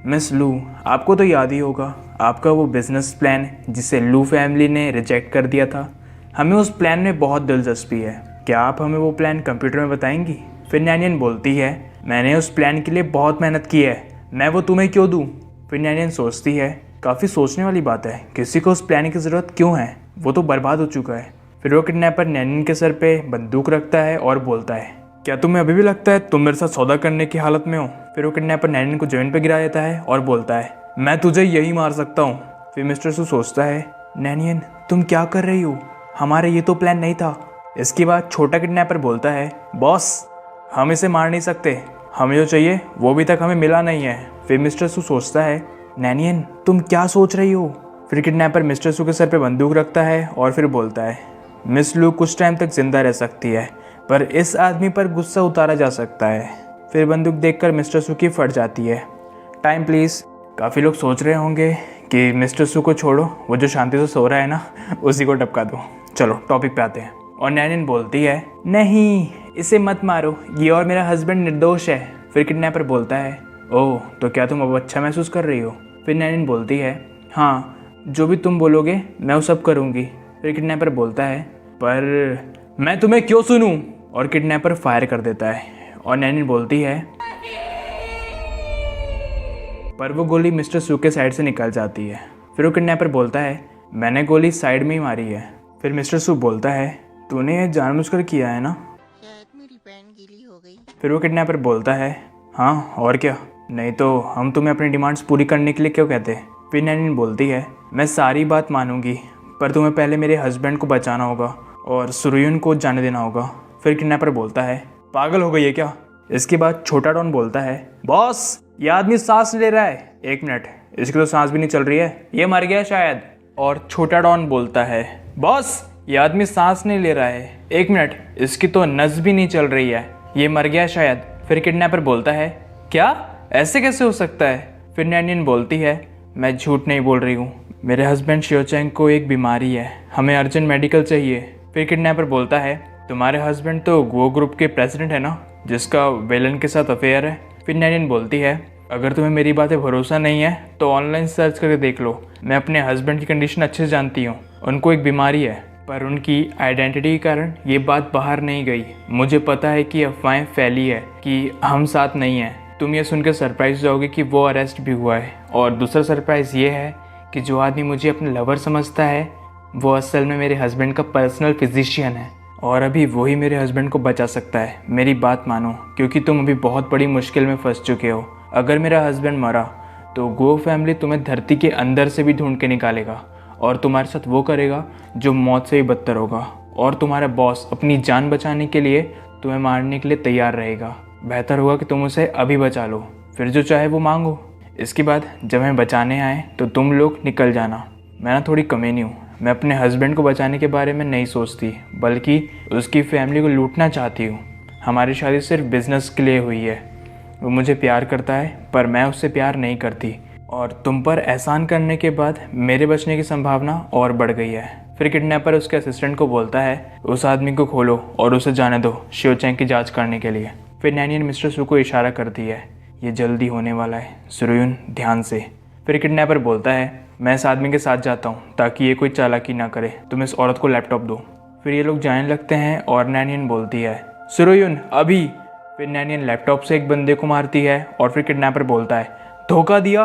मिस लू आपको तो याद ही होगा आपका वो बिजनेस प्लान जिसे लू फैमिली ने रिजेक्ट कर दिया था, हमें उस प्लान में बहुत दिलचस्पी है, क्या आप हमें वो प्लान कंप्यूटर में बताएंगी। फिर नैनियन बोलती है, मैंने उस प्लान के लिए बहुत मेहनत की है, मैं वो तुम्हें क्यों दूँ। फिर नैनियन सोचती है, काफ़ी सोचने वाली बात है, किसी को उस प्लान की ज़रूरत क्यों है, वो तो बर्बाद हो चुका है। फिर वो किडनैपर नैनियन के सर पे बंदूक रखता है और बोलता है, क्या तुम्हें अभी भी लगता है तुम मेरे साथ सौदा करने की हालत में हो। फिर वो किडनैपर नैनियन को जमीन पर गिरा देता है और बोलता है, मैं तुझे यही मार सकता हूँ। फिर मिस्टर सू सोचता है, नैनियन तुम क्या कर रही हो, हमारा ये तो प्लान नहीं था। इसके बाद छोटा किडनैपर बोलता है, बॉस हम इसे मार नहीं सकते, हमें जो चाहिए वो भी तक हमें मिला नहीं है। फिर मिस्टर सू सोचता है, नैनियन तुम क्या सोच रही हो। फिर किडनैपर मिस्टर सू के सर पे बंदूक रखता है और फिर बोलता है, मिस लू कुछ टाइम तक जिंदा रह सकती है पर इस आदमी पर गुस्सा उतारा जा सकता है। फिर बंदूक देखकर मिस्टर सू की फट जाती है। Time please. काफ़ी लोग सोच रहे होंगे कि मिस्टर सू को छोड़ो, वो जो शांति से सो रहा है ना उसी को टपका दो। चलो टॉपिक पे आते हैं। और नैनियन बोलती है, नहीं इसे मत मारो, ये और मेरा हस्बैंड निर्दोष है। फिर किडनैपर बोलता है, ओह तो क्या तुम अब अच्छा महसूस कर रही हो। फिर नैनियन बोलती है, हाँ जो भी तुम बोलोगे मैं वो सब करूँगी। फिर किडनैपर बोलता है, पर मैं तुम्हें क्यों सुनूं। और किडनैपर फायर कर देता है और नैनियन बोलती है, पर वो गोली मिस्टर सू के साइड से निकल जाती है। फिर वो किडनैपर बोलता है, मैंने गोली साइड में ही मारी है। फिर मिस्टर सू बोलता है, तूने ये जानबूझकर किया है ना। शायद मेरी पैंट गीली हो गई। फिर वो किडनैपर बोलता है, हाँ और क्या, नहीं तो हम तुम्हें अपनी डिमांड्स पूरी करने के लिए क्यों कहते। फिर नैनियन बोलती है, मैं सारी बात मानूंगी पर तुम्हें पहले मेरे हस्बैंड को बचाना होगा और सुरयुन को जाने देना होगा। फिर किडनैपर बोलता है, पागल हो गई है क्या। इसके बाद छोटा डॉन बोलता है, बॉस ये आदमी सांस ले रहा है, एक मिनट इसकी तो सांस भी नहीं चल रही है, ये मर गया शायद। और छोटा डॉन बोलता है, बॉस ये आदमी सांस नहीं ले रहा है, एक मिनट इसकी तो नस भी नहीं चल रही है, ये मर गया शायद। फिर किडनैपर बोलता है, क्या ऐसे कैसे हो सकता है। फिर नैनियन बोलती है, मैं झूठ नहीं बोल रही हूँ, मेरे हस्बैंड शिव चैंग को एक बीमारी है, हमें अर्जेंट मेडिकल चाहिए। फिर किडनैपर बोलता है, तुम्हारे हस्बैंड तो गो ग्रुप के प्रेसिडेंट है ना, जिसका वेलन के साथ अफेयर है। फिर नैनियन बोलती है, अगर तुम्हें मेरी बातें भरोसा नहीं है तो ऑनलाइन सर्च करके देख लो, मैं अपने हस्बैंड की कंडीशन अच्छे से जानती हूँ, उनको एक बीमारी है पर उनकी आइडेंटिटी के कारण ये बात बाहर नहीं गई। मुझे पता है कि अफवाहें फैली है कि हम साथ नहीं हैं। तुम ये सुनकर सरप्राइज जाओगे कि वो अरेस्ट भी हुआ है। और दूसरा सरप्राइज़ ये है कि जो आदमी मुझे अपने लवर समझता है वो असल में मेरे हस्बैंड का पर्सनल फिजिशियन है और अभी वही मेरे हस्बैंड को बचा सकता है। मेरी बात मानो क्योंकि तुम अभी बहुत बड़ी मुश्किल में फंस चुके हो। अगर मेरा हस्बैंड मरा तो गो फैमिली तुम्हें धरती के अंदर से भी ढूंढ के निकालेगा और तुम्हारे साथ वो करेगा जो मौत से भी बदतर होगा। और तुम्हारा बॉस अपनी जान बचाने के लिए तुम्हें मारने के लिए तैयार रहेगा। बेहतर होगा कि तुम उसे अभी बचा लो, फिर जो चाहे वो मांगो। इसके बाद जब हमें बचाने आए तो तुम लोग निकल जाना। मैं ना थोड़ी कमीनी हूँ, मैं अपने हस्बैंड को बचाने के बारे में नहीं सोचती बल्कि उसकी फैमिली को लूटना चाहती हूँ। हमारी शादी सिर्फ बिजनेस के लिए हुई है वो मुझे प्यार करता है पर मैं उससे प्यार नहीं करती, और तुम पर एहसान करने के बाद मेरे बचने की संभावना और बढ़ गई है। फिर किडनैपर उसके असिस्टेंट को बोलता है उस आदमी को खोलो और उसे जाने दो शियो चैंग की जांच करने के लिए। फिर नैनियन मिस्टर सू को इशारा करती है ये जल्दी होने वाला है, सुरुयुन ध्यान से। फिर किडनैपर बोलता है मैं इस आदमी के साथ जाता हूँ ताकि ये कोई चालाकी ना करे, तुम इस औरत को लैपटॉप दो। फिर ये लोग जाने लगते हैं और नैनियन बोलती है सुरुयुन अभी। फिर नैनियन लैपटॉप से एक बंदे को मारती है और फिर किडनैपर बोलता है धोखा दिया,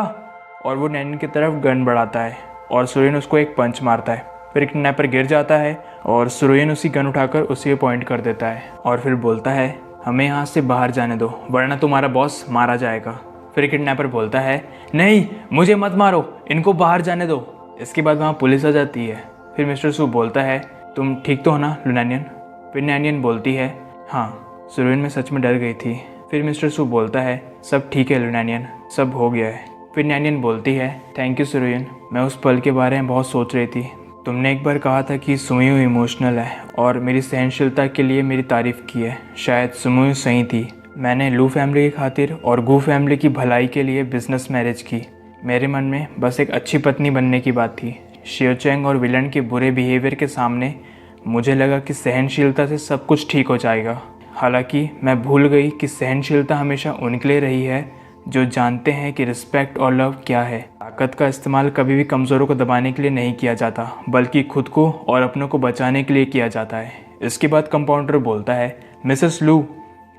और वो नैनियन की तरफ गन बढ़ाता है और सुरुयुन उसको एक पंच मारता है। फिर किडनैपर गिर जाता है और सुरुयुन उसी गन उठाकर उसी पे पॉइंट कर देता है और फिर बोलता है हमें यहाँ से बाहर जाने दो वरना तुम्हारा बॉस मारा जाएगा। फिर किडनैपर बोलता है नहीं मुझे मत मारो, इनको बाहर जाने दो। इसके बाद वहाँ पुलिस आ जाती है। फिर मिस्टर सू बोलता है तुम ठीक तो हो ना लुनैनियन। फिर नैनियन बोलती है हाँ सुरुयुन में सच में डर गई थी। फिर मिस्टर सू बोलता है सब ठीक है लुनैनियन, सब हो गया है। फिर नैनियन बोलती है थैंक यू सुरुयुन, मैं उस पल के बारे में बहुत सोच रही थी। तुमने एक बार कहा था कि सुमुयू इमोशनल है और मेरी सहनशीलता के लिए मेरी तारीफ़ की है। शायद सुमुयू सही थी। मैंने लू फैमिली की खातिर और गू फैमिली की भलाई के लिए बिजनेस मैरिज की। मेरे मन में बस एक अच्छी पत्नी बनने की बात थी। शियो चैंग और विलन के बुरे बिहेवियर के सामने मुझे लगा कि सहनशीलता से सब कुछ ठीक हो जाएगा। हालांकि मैं भूल गई कि सहनशीलता हमेशा उनके लिए रही है जो जानते हैं कि रिस्पेक्ट और लव क्या है। ताकत का इस्तेमाल कभी भी कमज़ोरों को दबाने के लिए नहीं किया जाता, बल्कि खुद को और अपनों को बचाने के लिए किया जाता है। इसके बाद कंपाउंडर बोलता है मिसेस लू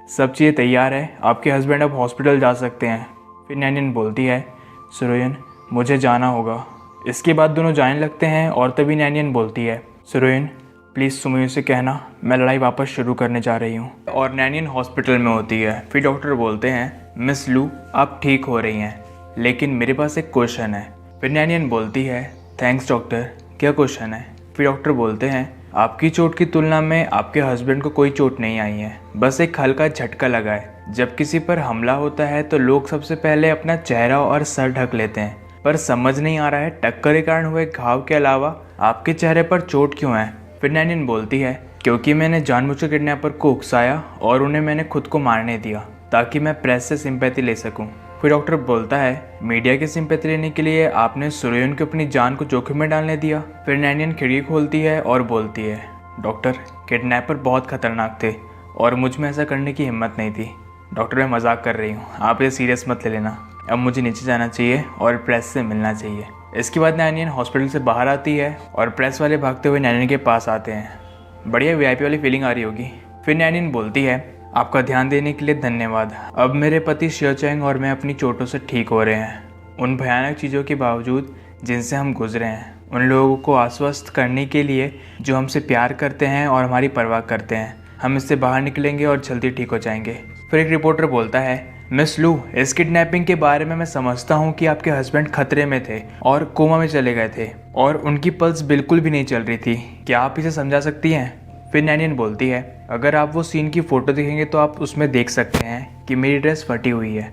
सब चीज़ें तैयार है, आपके हस्बैंड अब हॉस्पिटल जा सकते हैं। फिर नैनियन बोलती है सुरुयुन मुझे जाना होगा। इसके बाद दोनों जाने लगते हैं और तभी नैनियन बोलती है सुरुयुन प्लीज़ सुमुयू से कहना मैं लड़ाई वापस शुरू करने जा रही हूँ। और नैनियन हॉस्पिटल में होती है। फिर डॉक्टर बोलते हैं मिस लू आप ठीक हो रही हैं, लेकिन मेरे पास एक क्वेश्चन है। फिर नैनियन बोलती है थैंक्स डॉक्टर, क्या क्वेश्चन है। फिर डॉक्टर बोलते हैं आपकी चोट की तुलना में आपके हस्बैंड को कोई चोट नहीं आई है, बस एक हल्का झटका लगा है। जब किसी पर हमला होता है तो लोग सबसे पहले अपना चेहरा और सर ढक लेते हैं, पर समझ नहीं आ रहा है टक्कर के कारण हुए घाव के अलावा आपके चेहरे पर चोट क्यों है। फिर नैनियन बोलती है क्योंकि मैंने जानबूझकर किडनैपर को उकसाया और उन्हें मैंने खुद को मारने दिया ताकि मैं प्रेस से सिंपैथी ले सकूं। फिर डॉक्टर बोलता है मीडिया की सिंपैथी लेने के लिए आपने सुरुयुन को अपनी जान को जोखिम में डालने दिया। फिर नैनियन खिड़की खोलती है और बोलती है डॉक्टर किडनैपर बहुत खतरनाक थे और मुझ में ऐसा करने की हिम्मत नहीं थी। डॉक्टर मैं मजाक कर रही हूँ, आप इसे सीरियस मत ले लेना। अब मुझे नीचे जाना चाहिए और प्रेस से मिलना चाहिए। इसके बाद नैनियन हॉस्पिटल से बाहर आती है और प्रेस वाले भागते हुए नैनियन के पास आते हैं। बढ़िया वीआईपी वाली फीलिंग आ रही होगी। फिर नैनियन बोलती है आपका ध्यान देने के लिए धन्यवाद। अब मेरे पति शियो चैंग और मैं अपनी चोटों से ठीक हो रहे हैं। उन भयानक चीज़ों के बावजूद जिनसे हम गुजरे हैं, उन लोगों को आश्वस्त करने के लिए जो हमसे प्यार करते हैं और हमारी परवाह करते हैं, हम इससे बाहर निकलेंगे और जल्दी ठीक हो जाएंगे। फिर एक रिपोर्टर बोलता है मिस लू इस किडनैपिंग के बारे में मैं समझता हूँ कि आपके हस्बैंड खतरे में थे और कोमा में चले गए थे और उनकी पल्स बिल्कुल भी नहीं चल रही थी, क्या आप इसे समझा सकती हैं। फिर नैनियन बोलती है अगर आप वो सीन की फ़ोटो देखेंगे तो आप उसमें देख सकते हैं कि मेरी ड्रेस फटी हुई है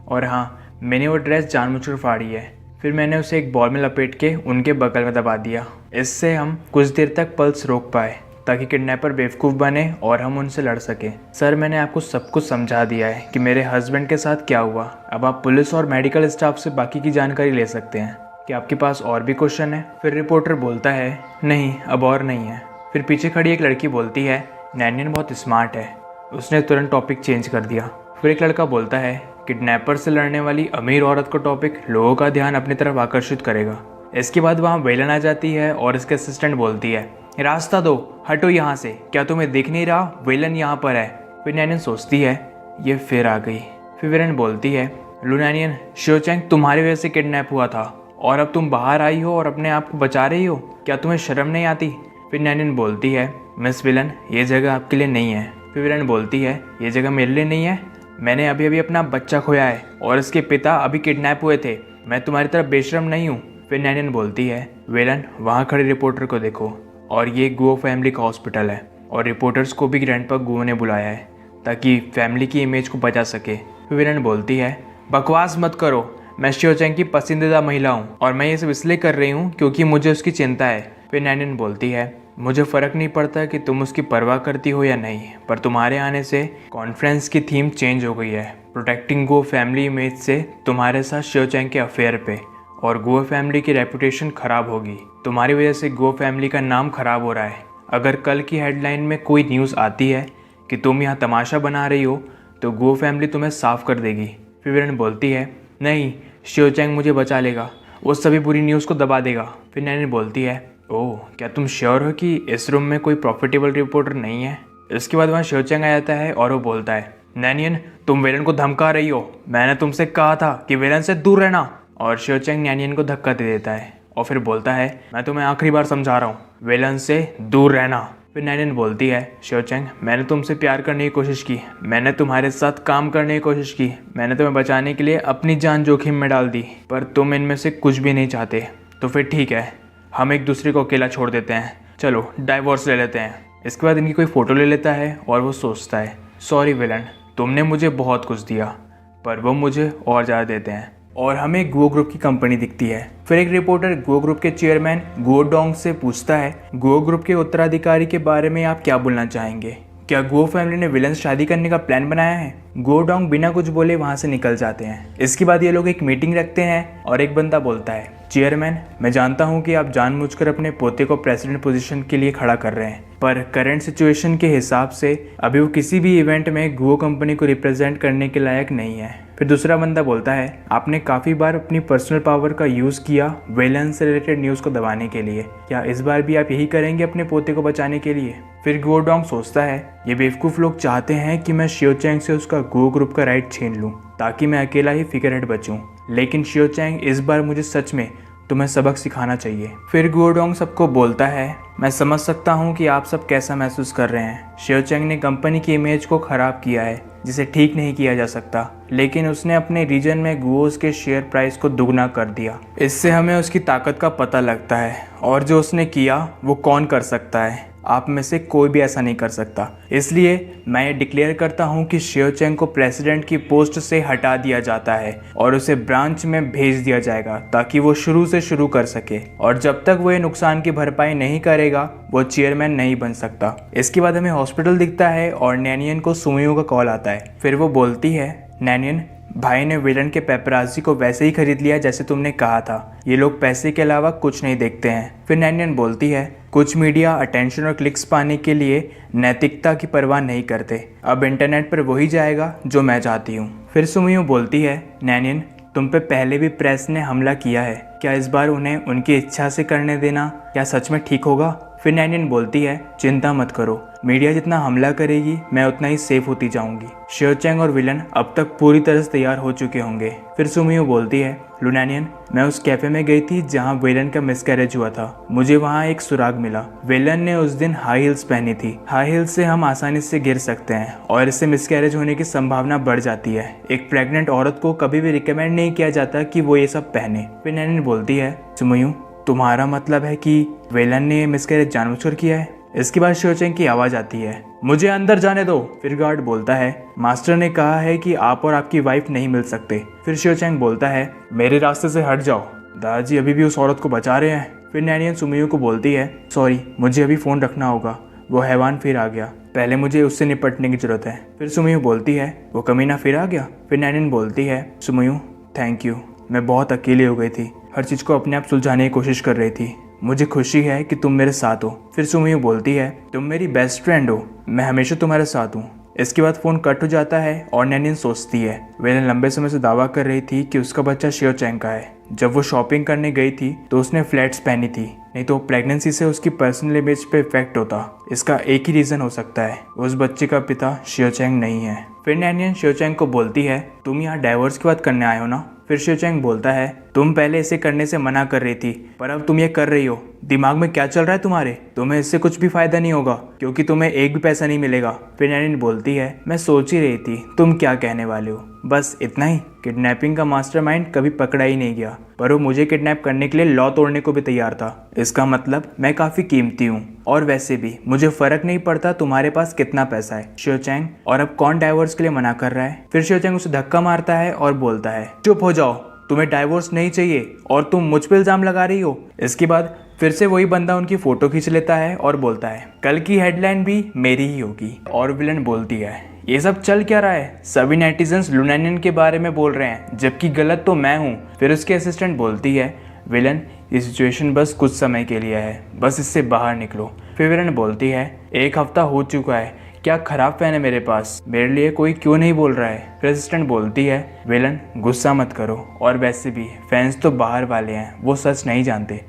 और हाँ मैंने वो ड्रेस जानबूझकर फाड़ी है। फिर मैंने उसे एक बॉल में लपेट के उनके बगल में दबा दिया। इससे हम कुछ देर तक पल्स रोक पाए ताकि किडनैपर बेवकूफ़ बने और हम उनसे लड़ सकें। सर मैंने आपको सब कुछ समझा दिया है कि मेरे हस्बैंड के साथ क्या हुआ। अब आप पुलिस और मेडिकल स्टाफ से बाकी की जानकारी ले सकते हैं। क्या आपके पास और भी क्वेश्चन है। फिर रिपोर्टर बोलता है नहीं अब और नहीं है। फिर पीछे खड़ी एक लड़की बोलती है नैनियन बहुत स्मार्ट है, उसने तुरंत टॉपिक चेंज कर दिया। फिर एक लड़का बोलता है किडनैपर से लड़ने वाली अमीर औरत को टॉपिक लोगों का ध्यान अपनी तरफ आकर्षित करेगा। इसके बाद वहाँ वेलन आ जाती है और इसके असिस्टेंट बोलती है रास्ता दो, हटो यहाँ से, क्या तुम्हें दिख नहीं रहा वेलन यहाँ पर है। फिर नैनियन सोचती है ये फिर आ गई। फिर वेलन बोलती है लू नैनियन शियो चैंग तुम्हारी वजह से किडनैप हुआ था और अब तुम बाहर आई हो और अपने आप को बचा रही हो, क्या तुम्हें शर्म नहीं आती। फिर नैनियन बोलती है मिस विलन ये जगह आपके लिए नहीं है। फिर विलन बोलती है ये जगह मेरे लिए नहीं है, मैंने अभी अभी अपना बच्चा खोया है और इसके पिता अभी किडनैप हुए थे, मैं तुम्हारी तरफ बेशरम नहीं हूँ। फिर नैनियन बोलती है विलन वहाँ खड़े रिपोर्टर को देखो और ये गुओ फैमिली का हॉस्पिटल है और रिपोर्टर्स को भी ग्रैंडपा गुओ ने बुलाया है ताकि फैमिली की इमेज को बचा सके। फिर विलन बोलती है बकवास मत करो, मैं शियो चैंग की पसंदीदा महिला हूँ और मैं ये सब इसलिए कर रही हूँ क्योंकि मुझे उसकी चिंता है। फिर नैनियन बोलती है मुझे फ़र्क नहीं पड़ता कि तुम उसकी परवाह करती हो या नहीं, पर तुम्हारे आने से कॉन्फ्रेंस की थीम चेंज हो गई है। प्रोटेक्टिंग गो फैमिली इमेज से तुम्हारे साथ शिव चैंग के अफेयर पे, और गो फैमिली की रेपुटेशन ख़राब होगी। तुम्हारी वजह से गो फैमिली का नाम ख़राब हो रहा है। अगर कल की हेडलाइन में कोई न्यूज़ आती है कि तुम यहाँ तमाशा बना रही हो तो गो फैमिली तुम्हें साफ कर देगी। फिर विलन बोलती है, नहीं, शिव चैंग मुझे बचा लेगा, वो सभी बुरी न्यूज़ को दबा देगा। फिर नैनियन बोलती है, ओह, क्या तुम श्योर हो कि इस रूम में कोई प्रॉफिटेबल रिपोर्टर नहीं है? इसके बाद वहाँ शिव चैंग आ जाता है और वो बोलता है, नैनियन, तुम विलन को धमका रही हो, मैंने तुमसे कहा था कि विलन से दूर रहना। और शिव चैंग नैनियन को धक्का दे देता है और फिर बोलता है, मैं तुम्हें आखिरी बार समझा रहा हूँ, विलन से दूर रहना। फिर नैनियन बोलती है, शिव चैंग, मैंने तुमसे प्यार करने की कोशिश की, मैंने तुम्हारे साथ काम करने की कोशिश की, मैंने तुम्हें बचाने के लिए अपनी जान जोखिम में डाल दी, पर तुम इनमें से कुछ भी नहीं चाहते। तो फिर ठीक है, हम एक दूसरे को अकेला छोड़ देते हैं, चलो डाइवोर्स ले लेते हैं। इसके बाद इनकी कोई फ़ोटो ले लेता है और वो सोचता है, सॉरी विलन, तुमने मुझे बहुत कुछ दिया, पर वो मुझे और ज़्यादा देते हैं। और हमें गो ग्रुप की कंपनी दिखती है। फिर एक रिपोर्टर गो ग्रुप के चेयरमैन गो डोंग से पूछता है, गो ग्रुप के उत्तराधिकारी के बारे में आप क्या बोलना चाहेंगे? क्या गो फैमिली ने विलन से शादी करने का प्लान बनाया है? गो डोंग बिना कुछ बोले वहाँ से निकल जाते हैं। इसके बाद ये लोग एक मीटिंग रखते हैं और एक बंदा बोलता है, चेयरमैन, मैं जानता हूँ कि आप जानबूझकर अपने पोते को प्रेसिडेंट पोजीशन के लिए खड़ा कर रहे हैं, पर करंट सिचुएशन के हिसाब से अभी वो किसी भी इवेंट में गो कंपनी को रिप्रेजेंट करने के लायक नहीं है। फिर दूसरा बंदा बोलता है, आपने काफ़ी बार अपनी पर्सनल पावर का यूज़ किया विलन से रिलेटेड न्यूज़ को दबाने के लिए, क्या इस बार भी आप यही करेंगे अपने पोते को बचाने के लिए? फिर गो डोंग सोचता है, ये बेवकूफ़ लोग चाहते हैं कि मैं शिव चैंग से उसका गो ग्रुप का राइट छीन लूँ ताकि मैं अकेला ही फिगर हेड बचूँ, लेकिन शिव चैंग इस बार मुझे सच में तुम्हें सबक सिखाना चाहिए। फिर गो डोंग सबको बोलता है, मैं समझ सकता हूँ कि आप सब कैसा महसूस कर रहे हैं। शिव चैंग ने कंपनी की इमेज को ख़राब किया है जिसे ठीक नहीं किया जा सकता, लेकिन उसने अपने रीजन में गुओज के शेयर प्राइस को दुगना कर दिया। इससे हमें उसकी ताकत का पता लगता है और जो उसने किया वो कौन कर सकता है। आप में से कोई भी ऐसा नहीं कर सकता। इसलिए मैं ये डिक्लेयर करता हूँ कि शिव चैंग को प्रेसिडेंट की पोस्ट से हटा दिया जाता है और उसे ब्रांच में भेज दिया जाएगा ताकि वो शुरू से शुरू कर सके, और जब तक वो ये नुकसान की भरपाई नहीं करेगा वो चेयरमैन नहीं बन सकता। इसके बाद हमें हॉस्पिटल दिखता है और नैनियन को सुमियो का कॉल आता है। फिर वो बोलती है, नैनियन, भाई ने विलन के पेपराजी को वैसे ही खरीद लिया जैसे तुमने कहा था, ये लोग पैसे के अलावा कुछ नहीं देखते हैं। फिर नैनियन बोलती है, कुछ मीडिया अटेंशन और क्लिक्स पाने के लिए नैतिकता की परवाह नहीं करते, अब इंटरनेट पर वही जाएगा जो मैं चाहती हूँ। फिर सुमियो बोलती है, नैनियन, तुम पे पहले भी प्रेस ने हमला किया है, क्या इस बार उन्हें उनकी इच्छा से करने देना क्या सच में ठीक होगा? फिर नैनियन बोलती है, चिंता मत करो, मीडिया जितना हमला करेगी मैं उतना ही सेफ होती जाऊंगी। शिव चैंग और विलन अब तक पूरी तरह से तैयार हो चुके होंगे। फिर सुमियो बोलती है, लुनैनियन, मैं उस कैफे में गई थी जहां विलन का मिसकैरेज हुआ था, मुझे वहां एक सुराग मिला। विलन ने उस दिन हाई हील्स पहनी थी। हाई हील्स से हम आसानी से गिर सकते हैं और इससे मिसकैरेज होने की संभावना बढ़ जाती है। एक प्रेग्नेंट औरत को कभी भी रिकमेंड नहीं किया जाता कि वो ये सब पहने। फिर नैनियन बोलती है, सुमियो, तुम्हारा मतलब है कि विलन ने मिसकैरेज जानबूझकर किया है? इसके बाद शिव चैंग की आवाज़ आती है, मुझे अंदर जाने दो। फिर गार्ड बोलता है, मास्टर ने कहा है कि आप और आपकी वाइफ नहीं मिल सकते। फिर शिव चैंग बोलता है, मेरे रास्ते से हट जाओ, दादाजी अभी भी उस औरत को बचा रहे हैं। फिर नैनियन सुमियो को बोलती है, सॉरी, मुझे अभी फ़ोन रखना होगा, वो हैवान फिर आ गया, पहले मुझे उससे निपटने की जरूरत है। फिर सुमियो बोलती है, वो कमीना फिर आ गया? फिर नैनियन बोलती है, सुमियो, थैंक यू, मैं बहुत अकेली हो गई थी, हर चीज़ को अपने आप सुलझाने की कोशिश कर रही थी, मुझे खुशी है कि तुम मेरे साथ हो। फिर सुमियो बोलती है, तुम मेरी बेस्ट फ्रेंड हो, मैं हमेशा तुम्हारे साथ हूँ। इसके बाद फ़ोन कट हो जाता है और नैनियन सोचती है, विलन लंबे समय से दावा कर रही थी कि उसका बच्चा शिव चैंग का है। जब वो शॉपिंग करने गई थी तो उसने फ्लैट्स पहनी थी, नहीं तो प्रेगनेंसी से उसकी पर्सनल इमेज पे इफेक्ट होता। इसका एक ही रीज़न हो सकता है, उस बच्चे का पिता शिव चैंग नहीं है। फिर नैनियन शिव चैंग को बोलती है, तुम यहाँ डाइवोर्स की बात करने आए हो ना? फिर शिव चैंग बोलता है, तुम पहले इसे करने से मना कर रही थी, पर अब तुम ये कर रही हो, दिमाग में क्या चल रहा है तुम्हारे? तुम्हें इससे कुछ भी फायदा नहीं होगा क्योंकि तुम्हें एक भी पैसा नहीं मिलेगा। फिर नैनियन बोलती है, मैं सोच ही रही थी तुम क्या कहने वाले हो, बस इतना ही। किडनैपिंग का मास्टरमाइंड कभी पकड़ा ही नहीं गया, पर वो मुझे किडनैप करने के लिए लॉ तोड़ने को भी तैयार था। इसका मतलब मैं काफी कीमती हूँ, और वैसे भी मुझे फर्क नहीं पड़ता तुम्हारे पास कितना पैसा है, शिव चैंग। और अब कौन डाइवोर्स के लिए मना कर रहा है? फिर शिव चैंग उसे धक्का मारता है और बोलता है, चुप हो जाओ, तुम्हें डाइवोर्स नहीं चाहिए और तुम मुझ पर इल्जाम लगा रही हो। इसके बाद फिर से वही बंदा उनकी फ़ोटो खींच लेता है और बोलता है कल की हेडलाइन भी मेरी ही होगी। और विलन बोलती है ये सब चल क्या रहा है, सभी नेटिजन्स लुनानियन के बारे में बोल रहे हैं जबकि गलत तो मैं हूँ। फिर उसके असिस्टेंट बोलती है विलन ये सिचुएशन बस कुछ समय के लिए है, बस इससे बाहर निकलो। फिर विलन बोलती है 1 हफ्ता हो चुका है, क्या खराब फैन है मेरे पास, मेरे लिए कोई क्यों नहीं बोल रहा है। फिर असिस्टेंट बोलती है विलन गुस्सा मत करो, और वैसे भी फैंस तो बाहर वाले हैं, वो सच नहीं जानते।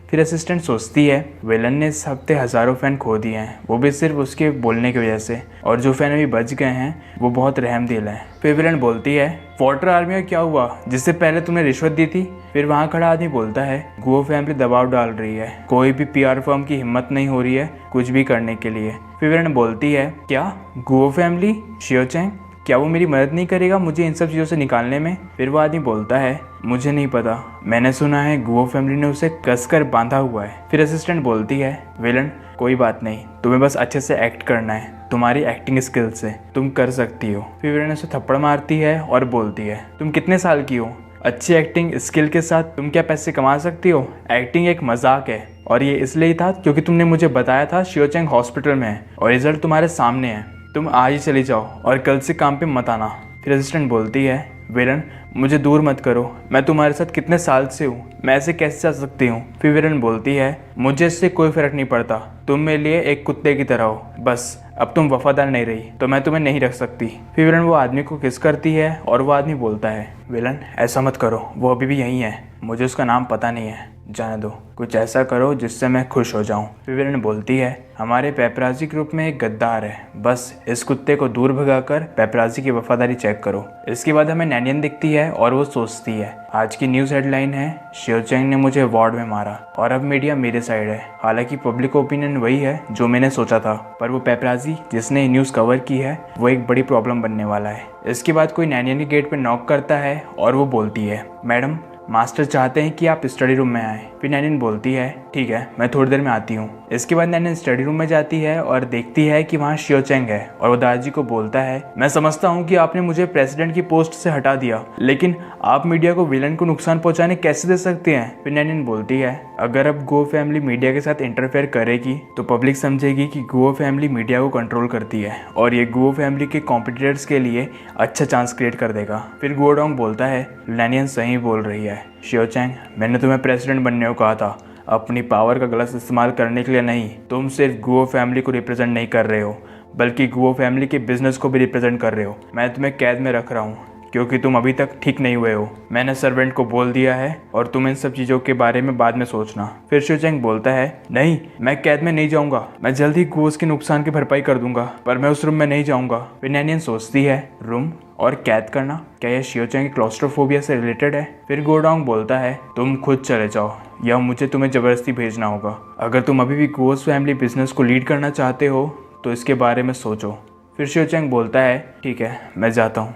फिर असिस्टेंट सोचती है विलन ने इस हफ्ते हज़ारों फ़ैन खो दिए हैं, वो भी सिर्फ उसके बोलने की वजह से, और जो फ़ैन अभी बच गए हैं वो बहुत रहमदिल हैं। फिर विलन बोलती है वाटर आर्मी में क्या हुआ जिससे पहले तुमने रिश्वत दी थी। फिर वहाँ खड़ा आदमी बोलता है गुओ फैमिली दबाव डाल रही है, कोई भी PR फर्म की हिम्मत नहीं हो रही है कुछ भी करने के लिए। फिर विलन बोलती है क्या गुओ फैमिली, शियोचेंग, क्या वो मेरी मदद नहीं करेगा मुझे इन सब चीज़ों से निकालने में। फिर वो आदमी बोलता है मुझे नहीं पता, मैंने सुना है गुओ फैमिली ने उसे कसकर बांधा हुआ है। फिर असिस्टेंट बोलती है विलन कोई बात नहीं, तुम्हें बस अच्छे से एक्ट करना है, तुम्हारी एक्टिंग स्किल से तुम कर सकती हो। फिर विलन उसे थप्पड़ मारती है और बोलती है तुम कितने साल की हो, अच्छी एक्टिंग स्किल के साथ तुम क्या पैसे कमा सकती हो, एक्टिंग एक मजाक है, और ये इसलिए था क्योंकि तुमने मुझे बताया था शियोचेंग हॉस्पिटल में है और रिजल्ट तुम्हारे सामने है, तुम आज ही चली जाओ और कल से काम पे मत आना। फिर असिस्टेंट बोलती है विलन मुझे दूर मत करो, मैं तुम्हारे साथ कितने साल से हूँ, मैं ऐसे कैसे जा सकती हूँ। फिर विलन बोलती है मुझे इससे कोई फ़र्क नहीं पड़ता, तुम मेरे लिए एक कुत्ते की तरह हो, बस अब तुम वफादार नहीं रही तो मैं तुम्हें नहीं रख सकती। फिर विलन वो आदमी को किस करती है और वो आदमी बोलता है विलन ऐसा मत करो, वो अभी भी यहीं है, मुझे उसका नाम पता नहीं है, जाने दो, कुछ ऐसा करो जिससे मैं खुश हो जाऊं। फिर विलन बोलती है हमारे पेपराजी ग्रुप में एक गद्दार है, बस इस कुत्ते को दूर भगाकर पेपराजी की वफादारी चेक करो। इसके बाद हमें नैनियन दिखती है और वो सोचती है आज की न्यूज़ हेडलाइन है शियोचेंग ने मुझे वार्ड में मारा और अब मीडिया मेरे साइड है। हालांकि पब्लिक ओपिनियन वही है जो मैंने सोचा था, पर वो पेपराजी जिसने न्यूज़ कवर की है वो एक बड़ी प्रॉब्लम बनने वाला है। इसके बाद कोई नैनियन के गेट पर नॉक करता है और वो बोलती है मैडम मास्टर चाहते हैं कि आप स्टडी रूम में आएँ। फिर नैनियन बोलती है ठीक है मैं थोड़ी देर में आती हूँ। इसके बाद नैनियन स्टडी रूम में जाती है और देखती है कि वहाँ शियोचेंग है और वो दादाजी को बोलता है मैं समझता हूँ कि आपने मुझे प्रेसिडेंट की पोस्ट से हटा दिया, लेकिन आप मीडिया को विलन को नुकसान पहुँचाने कैसे दे सकते हैं। फिर नैनियन बोलती है अगर अब गो फैमिली मीडिया के साथ इंटरफेयर करेगी तो पब्लिक समझेगी कि गो फैमिली मीडिया को कंट्रोल करती है और ये गो फैमिली के कॉम्पिटिटर्स के लिए अच्छा चांस क्रिएट कर देगा। फिर गुओडोंग बोलता है नैनियन सही बोल रही है शियोचेंग, मैंने तुम्हें प्रेसिडेंट बनने को कहा था, अपनी पावर का गलत इस्तेमाल करने के लिए नहीं। तुम सिर्फ गुओ फैमिली को रिप्रेजेंट नहीं कर रहे हो बल्कि गुओ फैमिली के बिजनेस को भी रिप्रेजेंट कर रहे हो। मैं तुम्हें कैद में रख रहा हूँ क्योंकि तुम अभी तक ठीक नहीं हुए हो। मैंने सर्वेंट को बोल दिया है और तुम इन सब चीज़ों के बारे में बाद में सोचना। फिर शियोचेंग बोलता है नहीं मैं कैद में नहीं जाऊँगा, मैं जल्द ही गोस के नुकसान की भरपाई कर दूंगा, पर मैं उस रूम में नहीं जाऊँगा। फिर नैनियन सोचती है रूम और कैद करना, क्या यह शियोचेंग की क्लॉस्ट्रोफोबिया से रिलेटेड है। फिर गुओडोंग बोलता है तुम खुद चले जाओ या मुझे तुम्हें ज़बरदस्ती भेजना होगा। अगर तुम अभी भी गोस फैमिली बिजनेस को लीड करना चाहते हो तो इसके बारे में सोचो। फिर शियोचेंग बोलता है ठीक है मैं जाता हूँ।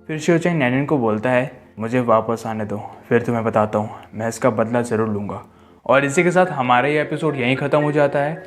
फिर शियोचेंग नैनियन को बोलता है मुझे वापस आने दो, फिर तुम्हें बताता हूँ, मैं इसका बदला ज़रूर लूँगा। और इसी के साथ हमारा ये एपिसोड यहीं ख़त्म हो जाता है।